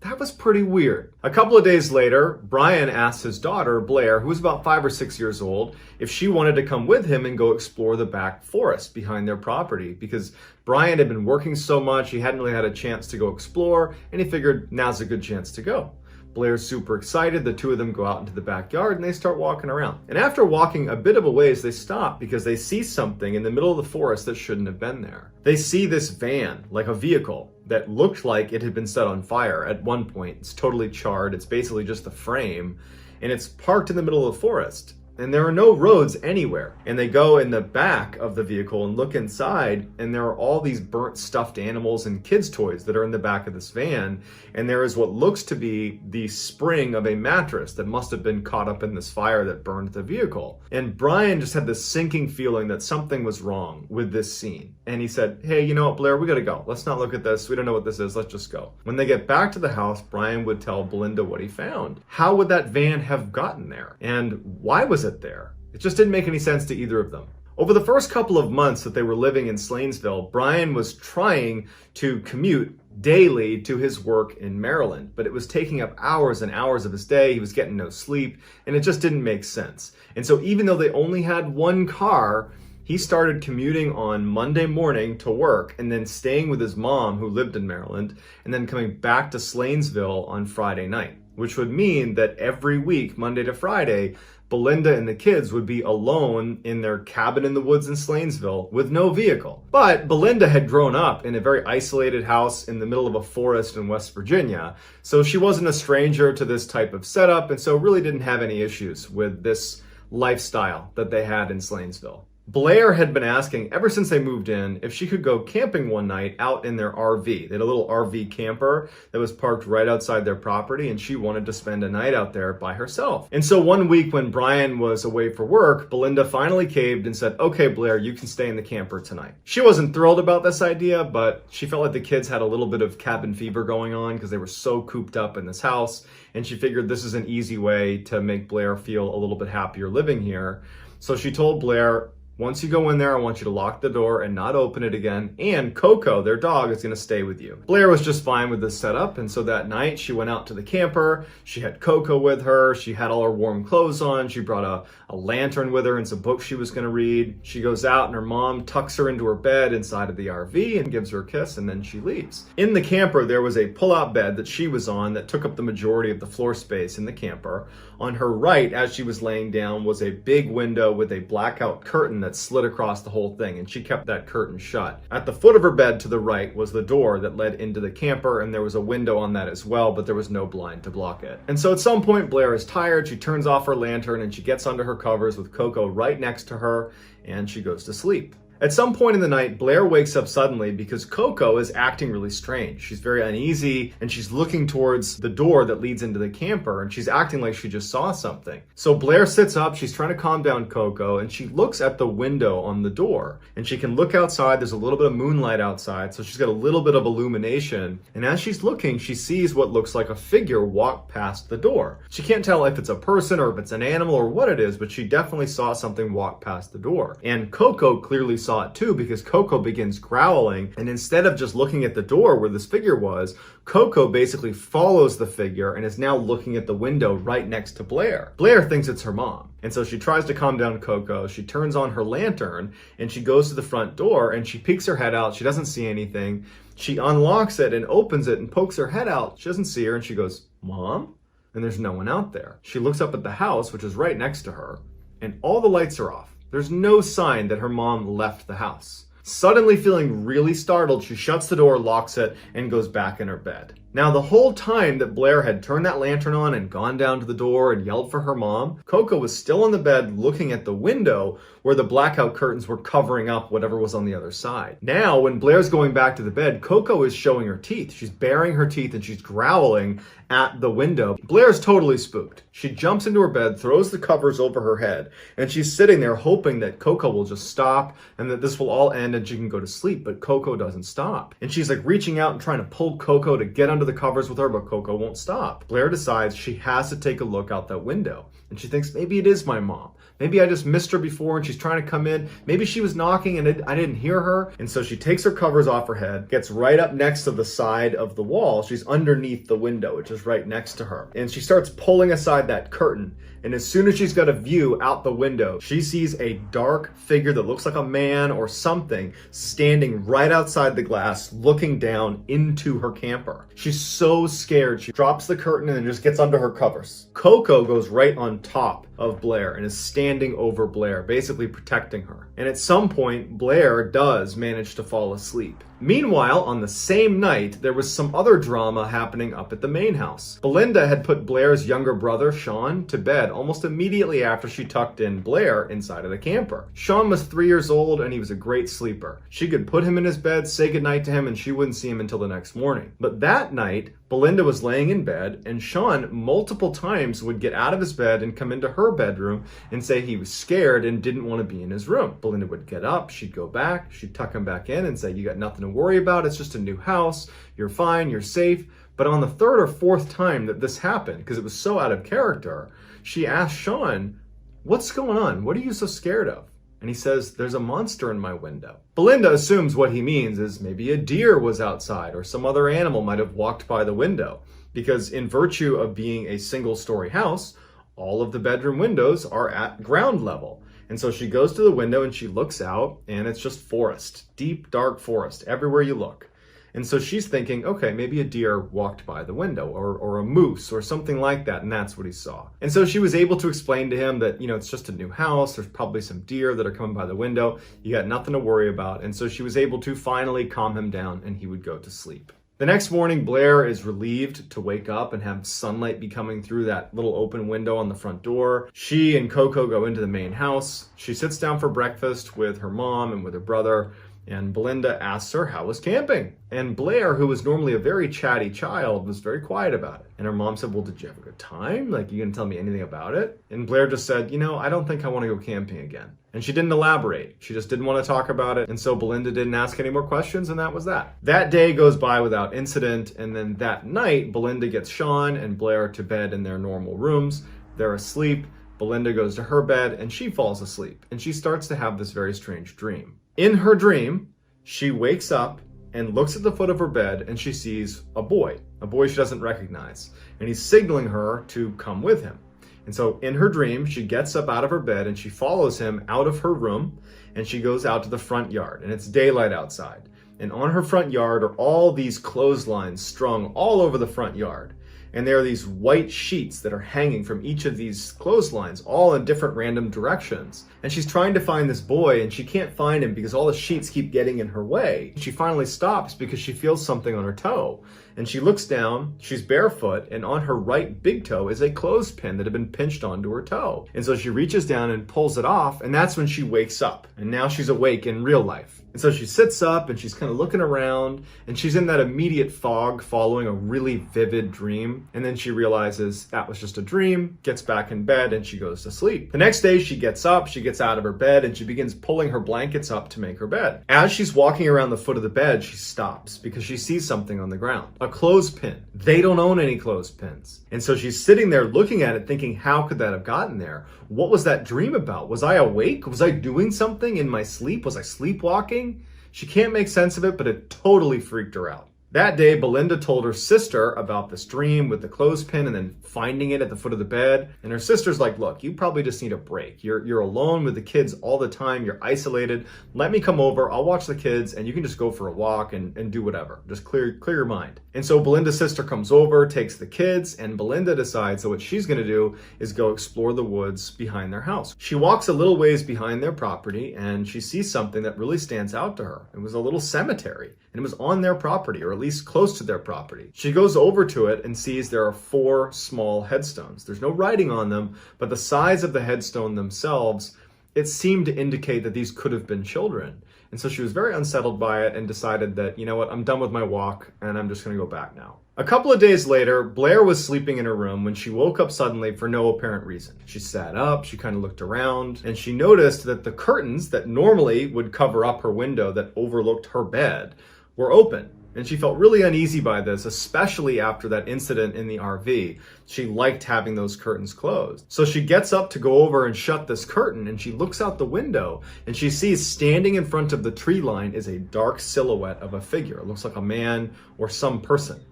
"That was pretty weird." A couple of days later, Brian asked his daughter, Blair, who was about 5 or 6 years old, if she wanted to come with him and go explore the back forest behind their property, because Brian had been working so much, he hadn't really had a chance to go explore, and he figured now's a good chance to go. Blair's super excited. The two of them go out into the backyard and they start walking around. And after walking a bit of a ways, they stop because they see something in the middle of the forest that shouldn't have been there. They see this van, like a vehicle, that looked like it had been set on fire at one point. It's totally charred. It's basically just the frame, and it's parked in the middle of the forest. And there are no roads anywhere. And they go in the back of the vehicle and look inside, and there are all these burnt stuffed animals and kids' toys that are in the back of this van. And there is what looks to be the spring of a mattress that must have been caught up in this fire that burned the vehicle. And Brian just had this sinking feeling that something was wrong with this scene. And he said, "Hey, you know what, Blair, we gotta go. Let's not look at this. We don't know what this is. Let's just go." When they get back to the house, Brian would tell Belinda what he found. How would that van have gotten there? And why was it there? It just didn't make any sense to either of them. Over the first couple of months that they were living in Slanesville, Brian was trying to commute daily to his work in Maryland, but it was taking up hours and hours of his day. He was getting no sleep, and it just didn't make sense. And so even though they only had one car, he started commuting on Monday morning to work and then staying with his mom, who lived in Maryland, and then coming back to Slanesville on Friday night, which would mean that every week, Monday to Friday, Belinda and the kids would be alone in their cabin in the woods in Slanesville with no vehicle. But Belinda had grown up in a very isolated house in the middle of a forest in West Virginia, so she wasn't a stranger to this type of setup, and so really didn't have any issues with this lifestyle that they had in Slanesville. Blair had been asking ever since they moved in if she could go camping one night out in their RV. They had a little RV camper that was parked right outside their property, and she wanted to spend a night out there by herself. And so one week when Brian was away for work, Belinda finally caved and said, "Okay, Blair, you can stay in the camper tonight." She wasn't thrilled about this idea, but she felt like the kids had a little bit of cabin fever going on because they were so cooped up in this house, and she figured this is an easy way to make Blair feel a little bit happier living here. So she told Blair, "Once you go in there, I want you to lock the door and not open it again. And Coco, their dog, is going to stay with you." Blair was just fine with this setup. And so that night she went out to the camper. She had Coco with her. She had all her warm clothes on. She brought a lantern with her and some books she was going to read. She goes out and her mom tucks her into her bed inside of the RV and gives her a kiss, and then she leaves. In the camper, there was a pull-out bed that she was on that took up the majority of the floor space in the camper. On her right, as she was laying down, was a big window with a blackout curtain that slid across the whole thing, and she kept that curtain shut. At the foot of her bed to the right was the door that led into the camper, and there was a window on that as well, but there was no blind to block it. And so at some point, Blair is tired. She turns off her lantern and she gets under her covers with Coco right next to her, and she goes to sleep. At some point in the night, Blair wakes up suddenly because Coco is acting really strange. She's very uneasy and she's looking towards the door that leads into the camper, and she's acting like she just saw something. So Blair sits up, she's trying to calm down Coco, and she looks at the window on the door, and she can look outside. There's a little bit of moonlight outside, so she's got a little bit of illumination. And as she's looking, she sees what looks like a figure walk past the door. She can't tell if it's a person or if it's an animal or what it is, but she definitely saw something walk past the door. And Coco clearly saw it too, because Coco begins growling, and instead of just looking at the door where this figure was, Coco basically follows the figure and is now looking at the window right next to Blair. Blair thinks it's her mom, and so she tries to calm down Coco. She turns on her lantern and she goes to the front door and she peeks her head out. She doesn't see anything. She unlocks it and opens it and pokes her head out. She doesn't see her, and she goes, "Mom?" And there's no one out there. She looks up at the house, which is right next to her, and all the lights are off. There's no sign that her mom left the house. Suddenly feeling really startled, she shuts the door, locks it, and goes back in her bed. Now, the whole time that Blair had turned that lantern on and gone down to the door and yelled for her mom, Coco was still on the bed looking at the window where the blackout curtains were covering up whatever was on the other side. Now, when Blair's going back to the bed, Coco is showing her teeth. She's baring her teeth and she's growling at the window. Blair's totally spooked. She jumps into her bed, throws the covers over her head, and she's sitting there hoping that Coco will just stop and that this will all end and she can go to sleep, but Coco doesn't stop. And she's like reaching out and trying to pull Coco to get under the covers with her, but Coco won't stop. Blair decides she has to take a look out that window, and she thinks maybe it is my mom. Maybe I just missed her before and she's trying to come in. Maybe she was knocking and I didn't hear her. And so she takes her covers off her head, gets right up next to the side of the wall. She's underneath the window, which is right next to her. And she starts pulling aside that curtain. And as soon as she's got a view out the window, she sees a dark figure that looks like a man or something standing right outside the glass, looking down into her camper. She's so scared, she drops the curtain and then just gets under her covers. Coco goes right on top of Blair and is standing over Blair, basically protecting her. And at some point, Blair does manage to fall asleep. Meanwhile, on the same night, there was some other drama happening up at the main house. Belinda had put Blair's younger brother, Sean, to bed almost immediately after she tucked in Blair inside of the camper. Sean was 3 years old and he was a great sleeper. She could put him in his bed, say goodnight to him, and she wouldn't see him until the next morning. But that night, Belinda was laying in bed, and Sean multiple times would get out of his bed and come into her bedroom and say he was scared and didn't want to be in his room. Belinda would get up, she'd go back, she'd tuck him back in and say, "You got nothing to worry about, it's just a new house, you're fine, you're safe." But on the third or fourth time that this happened, because it was so out of character, she asked Sean, "What's going on? What are you so scared of?" And he says, "There's a monster in my window." Belinda assumes what he means is maybe a deer was outside or some other animal might have walked by the window, because in virtue of being a single-story house, all of the bedroom windows are at ground level. And so she goes to the window and she looks out, and it's just forest, deep, dark forest everywhere you look. And so she's thinking, okay, maybe a deer walked by the window or a moose or something like that, and that's what he saw. And so she was able to explain to him that, it's just a new house. There's probably some deer that are coming by the window. You got nothing to worry about. And so she was able to finally calm him down, and he would go to sleep. The next morning, Blair is relieved to wake up and have sunlight be coming through that little open window on the front door. She and Coco go into the main house. She sits down for breakfast with her mom and with her brother, and Belinda asks her how was camping. And Blair, who was normally a very chatty child, was very quiet about it. And her mom said, well, did you have a good time? Like, you gonna tell me anything about it? And Blair just said, I don't think I want to go camping again. And she didn't elaborate. She just didn't want to talk about it. And so Belinda didn't ask any more questions, and that was that. That day goes by without incident. And then that night, Belinda gets Sean and Blair to bed in their normal rooms. They're asleep. Belinda goes to her bed and she falls asleep. And she starts to have this very strange dream. In her dream, she wakes up and looks at the foot of her bed and she sees a boy she doesn't recognize. And he's signaling her to come with him. And so in her dream, she gets up out of her bed and she follows him out of her room and she goes out to the front yard, and it's daylight outside. And on her front yard are all these clotheslines strung all over the front yard. And there are these white sheets that are hanging from each of these clotheslines, all in different random directions. And she's trying to find this boy, and she can't find him because all the sheets keep getting in her way. She finally stops because she feels something on her toe. And she looks down, she's barefoot, and on her right big toe is a clothespin that had been pinched onto her toe. And so she reaches down and pulls it off, and that's when she wakes up. And now she's awake in real life. And so she sits up and she's kind of looking around, and she's in that immediate fog following a really vivid dream. And then she realizes that was just a dream, gets back in bed, and she goes to sleep. The next day she gets up, she gets out of her bed, and she begins pulling her blankets up to make her bed. As she's walking around the foot of the bed, she stops because she sees something on the ground. A clothespin. They don't own any clothespins. And so she's sitting there looking at it thinking, how could that have gotten there? What was that dream about? Was I awake? Was I doing something in my sleep? Was I sleepwalking? She can't make sense of it, but it totally freaked her out. That day, Belinda told her sister about this dream with the clothespin and then finding it at the foot of the bed. And her sister's like, look, you probably just need a break. You're alone with the kids all the time. You're isolated. Let me come over. I'll watch the kids and you can just go for a walk and do whatever. Just clear your mind. And so Belinda's sister comes over, takes the kids, and Belinda decides that what she's going to do is go explore the woods behind their house. She walks a little ways behind their property and she sees something that really stands out to her. It was a little cemetery, and it was on their property, or at least close to their property. She goes over to it and sees there are 4 small headstones. There's no writing on them, but the size of the headstone themselves, it seemed to indicate that these could have been children. And so she was very unsettled by it and decided that, you know what, I'm done with my walk and I'm just going to go back now. A couple of days later, Blair was sleeping in her room when she woke up suddenly for no apparent reason. She sat up, she kind of looked around, and she noticed that the curtains that normally would cover up her window that overlooked her bed were open. And she felt really uneasy by this, especially after that incident in the RV. She liked having those curtains closed. So she gets up to go over and shut this curtain, and she looks out the window and she sees standing in front of the tree line is a dark silhouette of a figure. It looks like a man or some person.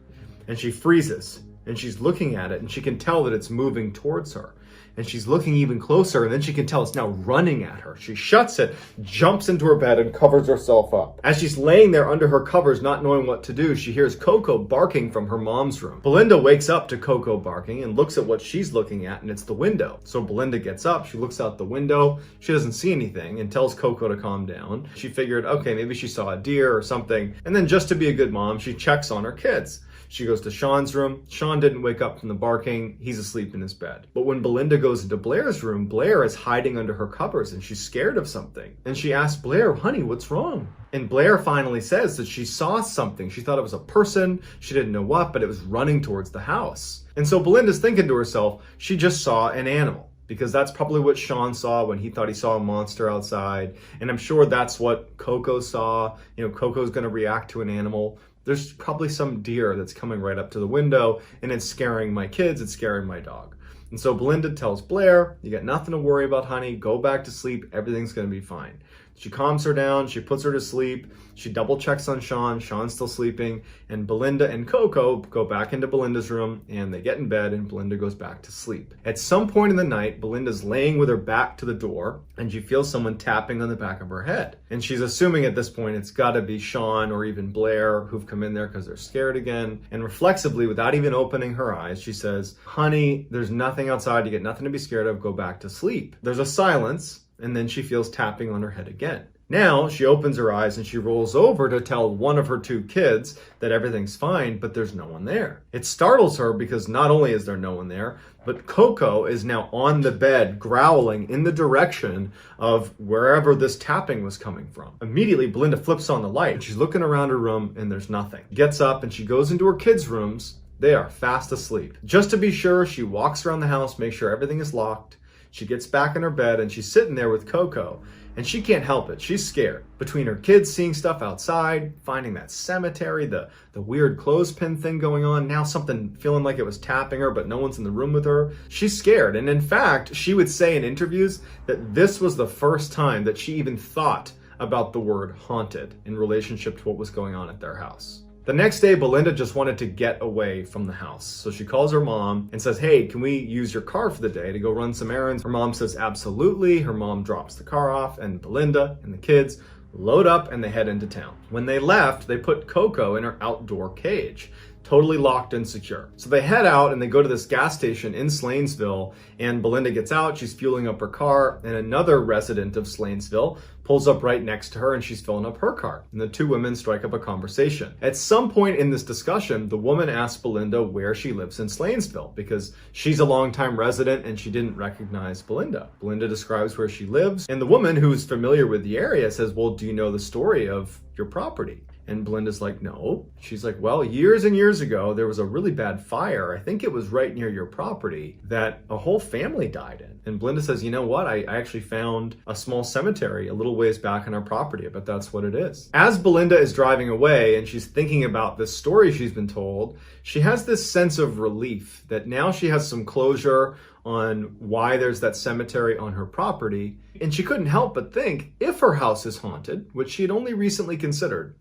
And she freezes and she's looking at it and she can tell that it's moving towards her. And she's looking even closer, and then she can tell it's now running at her. She shuts it, jumps into her bed, and covers herself up. As she's laying there under her covers, not knowing what to do, she hears Coco barking from her mom's room. Belinda wakes up to Coco barking and looks at what she's looking at, and it's the window. So Belinda gets up, she looks out the window, she doesn't see anything, and tells Coco to calm down. She figured, okay, maybe she saw a deer or something. And then just to be a good mom, she checks on her kids. She goes to Sean's room. Sean didn't wake up from the barking. He's asleep in his bed. But when Belinda goes into Blair's room, Blair is hiding under her covers and she's scared of something. And she asks Blair, honey, what's wrong? And Blair finally says that she saw something. She thought it was a person. She didn't know what, but it was running towards the house. And so Belinda's thinking to herself, she just saw an animal. Because that's probably what Sean saw when he thought he saw a monster outside. And I'm sure that's what Coco saw. You know, Coco's going to react to an animal. There's probably some deer that's coming right up to the window and it's scaring my kids, it's scaring my dog. And so Belinda tells Blair, you got nothing to worry about, honey. Go back to sleep. Everything's going to be fine. She calms her down. She puts her to sleep. She double checks on Sean. Sean's still sleeping. And Belinda and Coco go back into Belinda's room and they get in bed and Belinda goes back to sleep. At some point in the night, Belinda's laying with her back to the door and she feels someone tapping on the back of her head. And she's assuming at this point it's got to be Sean or even Blair who've come in there because they're scared again. And reflexively, without even opening her eyes, she says, honey, there's nothing outside. You get nothing to be scared of. Go back to sleep. There's a silence. And then she feels tapping on her head again. Now she opens her eyes and she rolls over to tell one of her two kids that everything's fine, but there's no one there. It startles her because not only is there no one there, but Coco is now on the bed growling in the direction of wherever this tapping was coming from. Immediately, Belinda flips on the light. She's looking around her room and there's nothing. Gets up and she goes into her kids' rooms. They are fast asleep. Just to be sure, she walks around the house, makes sure everything is locked. She gets back in her bed and she's sitting there with Coco. And she can't help it. She's scared. Between her kids seeing stuff outside, finding that cemetery, the weird clothespin thing going on, now something feeling like it was tapping her, but no one's in the room with her. She's scared. And in fact, she would say in interviews that this was the first time that she even thought about the word haunted in relationship to what was going on at their house. The next day, Belinda just wanted to get away from the house. So she calls her mom and says, hey, can we use your car for the day to go run some errands? Her mom says, absolutely. Her mom drops the car off and Belinda and the kids load up and they head into town. When they left, they put Coco in her outdoor cage, totally locked and secure. So they head out and they go to this gas station in Slanesville, and Belinda gets out, she's fueling up her car, and another resident of Slanesville pulls up right next to her and she's filling up her car. And the two women strike up a conversation. At some point in this discussion, the woman asks Belinda where she lives in Slanesville because she's a longtime resident and she didn't recognize Belinda. Belinda describes where she lives, and the woman who's familiar with the area says, well, do you know the story of your property? And Belinda's like, no. She's like, well, years and years ago, there was a really bad fire. I think it was right near your property that a whole family died in. And Belinda says, you know what? I actually found a small cemetery a little ways back on our property, but that's what it is. As Belinda is driving away and she's thinking about this story she's been told, she has this sense of relief that now she has some closure on why there's that cemetery on her property. And she couldn't help but think, if her house is haunted, which she had only recently considered,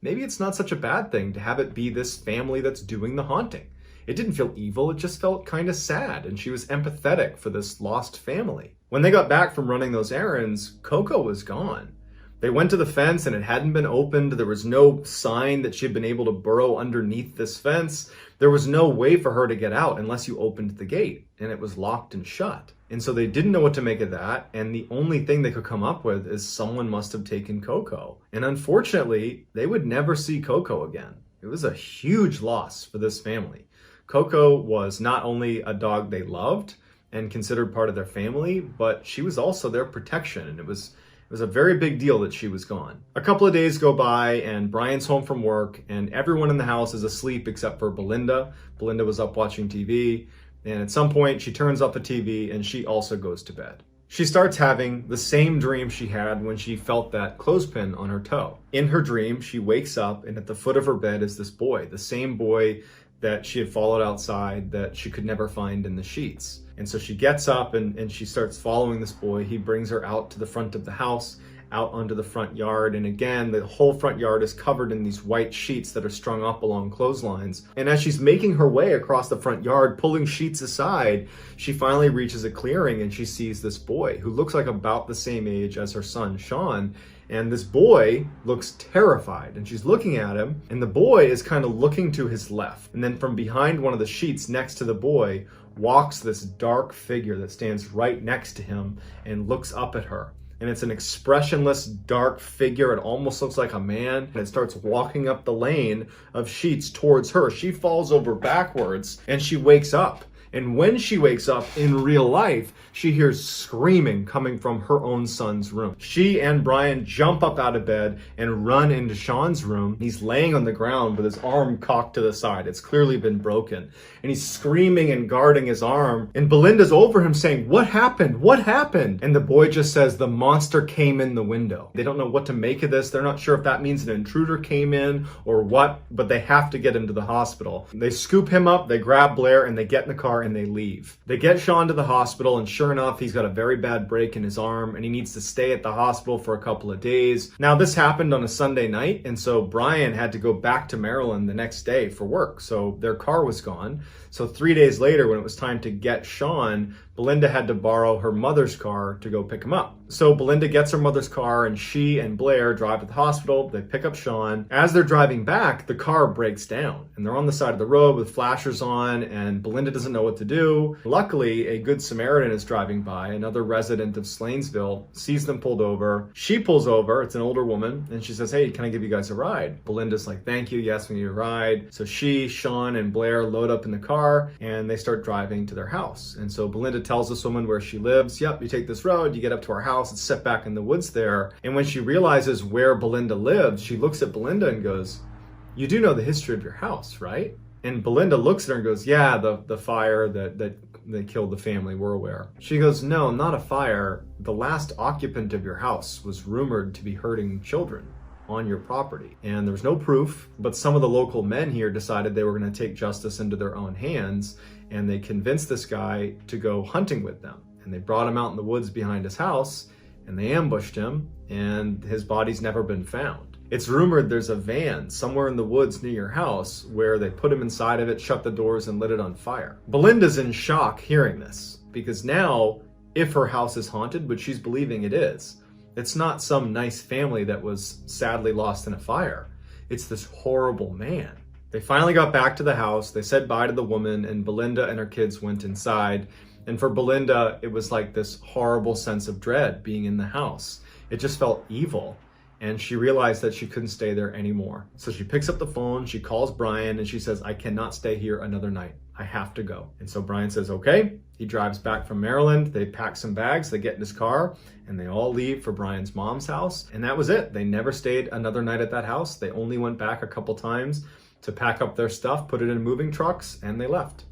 maybe it's not such a bad thing to have it be this family that's doing the haunting. It didn't feel evil, it just felt kind of sad, and she was empathetic for this lost family. When they got back from running those errands, Coco was gone. They went to the fence and it hadn't been opened. There was no sign that she had been able to burrow underneath this fence. There was no way for her to get out unless you opened the gate, and it was locked and shut. And so they didn't know what to make of that, and the only thing they could come up with is someone must have taken Coco. And unfortunately, they would never see Coco again. It was a huge loss for this family. Coco was not only a dog they loved and considered part of their family, but she was also their protection, and it was a very big deal that she was gone. A couple of days go by and Brian's home from work and everyone in the house is asleep except for Belinda. Belinda was up watching TV, and at some point she turns off the TV and she also goes to bed. She starts having the same dream she had when she felt that clothespin on her toe. In her dream, she wakes up and at the foot of her bed is this boy, the same boy that she had followed outside that she could never find in the sheets. And so she gets up and she starts following this boy. He brings her out to the front of the house, out onto the front yard. And again, the whole front yard is covered in these white sheets that are strung up along clotheslines. And as she's making her way across the front yard, pulling sheets aside, she finally reaches a clearing and she sees this boy who looks like about the same age as her son, Sean. And this boy looks terrified, and she's looking at him, and the boy is kind of looking to his left. And then from behind one of the sheets next to the boy walks this dark figure that stands right next to him and looks up at her. And it's an expressionless, dark figure. It almost looks like a man. And it starts walking up the lane of sheets towards her. She falls over backwards, and she wakes up. And when she wakes up in real life, she hears screaming coming from her own son's room. She and Brian jump up out of bed and run into Sean's room. He's laying on the ground with his arm cocked to the side. It's clearly been broken. And he's screaming and guarding his arm. And Belinda's over him saying, "What happened? What happened?" And the boy just says, "The monster came in the window." They don't know what to make of this. They're not sure if that means an intruder came in or what, but they have to get him to the hospital. They scoop him up, they grab Blair, and they get in the car and they leave. They get Sean to the hospital, and sure enough, he's got a very bad break in his arm and he needs to stay at the hospital for a couple of days. Now, this happened on a Sunday night, and so Brian had to go back to Maryland the next day for work, so their car was gone. So 3 days later, when it was time to get Sean, Belinda had to borrow her mother's car to go pick him up. So Belinda gets her mother's car and she and Blair drive to the hospital. They pick up Sean. As they're driving back, the car breaks down and they're on the side of the road with flashers on, and Belinda doesn't know what to do. Luckily, a good Samaritan is driving by. Another resident of Slanesville sees them pulled over. She pulls over. It's an older woman, and she says, "Hey, can I give you guys a ride?" Belinda's like, "Thank you. Yes, we need a ride." So she, Sean, and Blair load up in the car and they start driving to their house. And so Belinda tells this woman where she lives. "Yep, you take this road, you get up to our house. It's set back in the woods there." And when she realizes where Belinda lives, she looks at Belinda and goes, "You do know the history of your house, right?" And Belinda looks at her and goes, "Yeah, the fire that killed the family, we're aware." She goes, "No, not a fire. The last occupant of your house was rumored to be hurting children on your property. And there was no proof, but some of the local men here decided they were going to take justice into their own hands, and they convinced this guy to go hunting with them. And they brought him out in the woods behind his house, and they ambushed him, and his body's never been found. It's rumored there's a van somewhere in the woods near your house where they put him inside of it, shut the doors, and lit it on fire." Belinda's in shock hearing this, because now, if her house is haunted, which she's believing it is, it's not some nice family that was sadly lost in a fire. It's this horrible man. They finally got back to the house. They said bye to the woman, and Belinda and her kids went inside. And for Belinda, it was like this horrible sense of dread being in the house. It just felt evil. And she realized that she couldn't stay there anymore. So she picks up the phone, she calls Brian, and she says, "I cannot stay here another night. I have to go." And so Brian says, okay. He drives back from Maryland. They pack some bags, they get in his car, and they all leave for Brian's mom's house. And that was it. They never stayed another night at that house. They only went back a couple times to pack up their stuff, put it in moving trucks, and they left.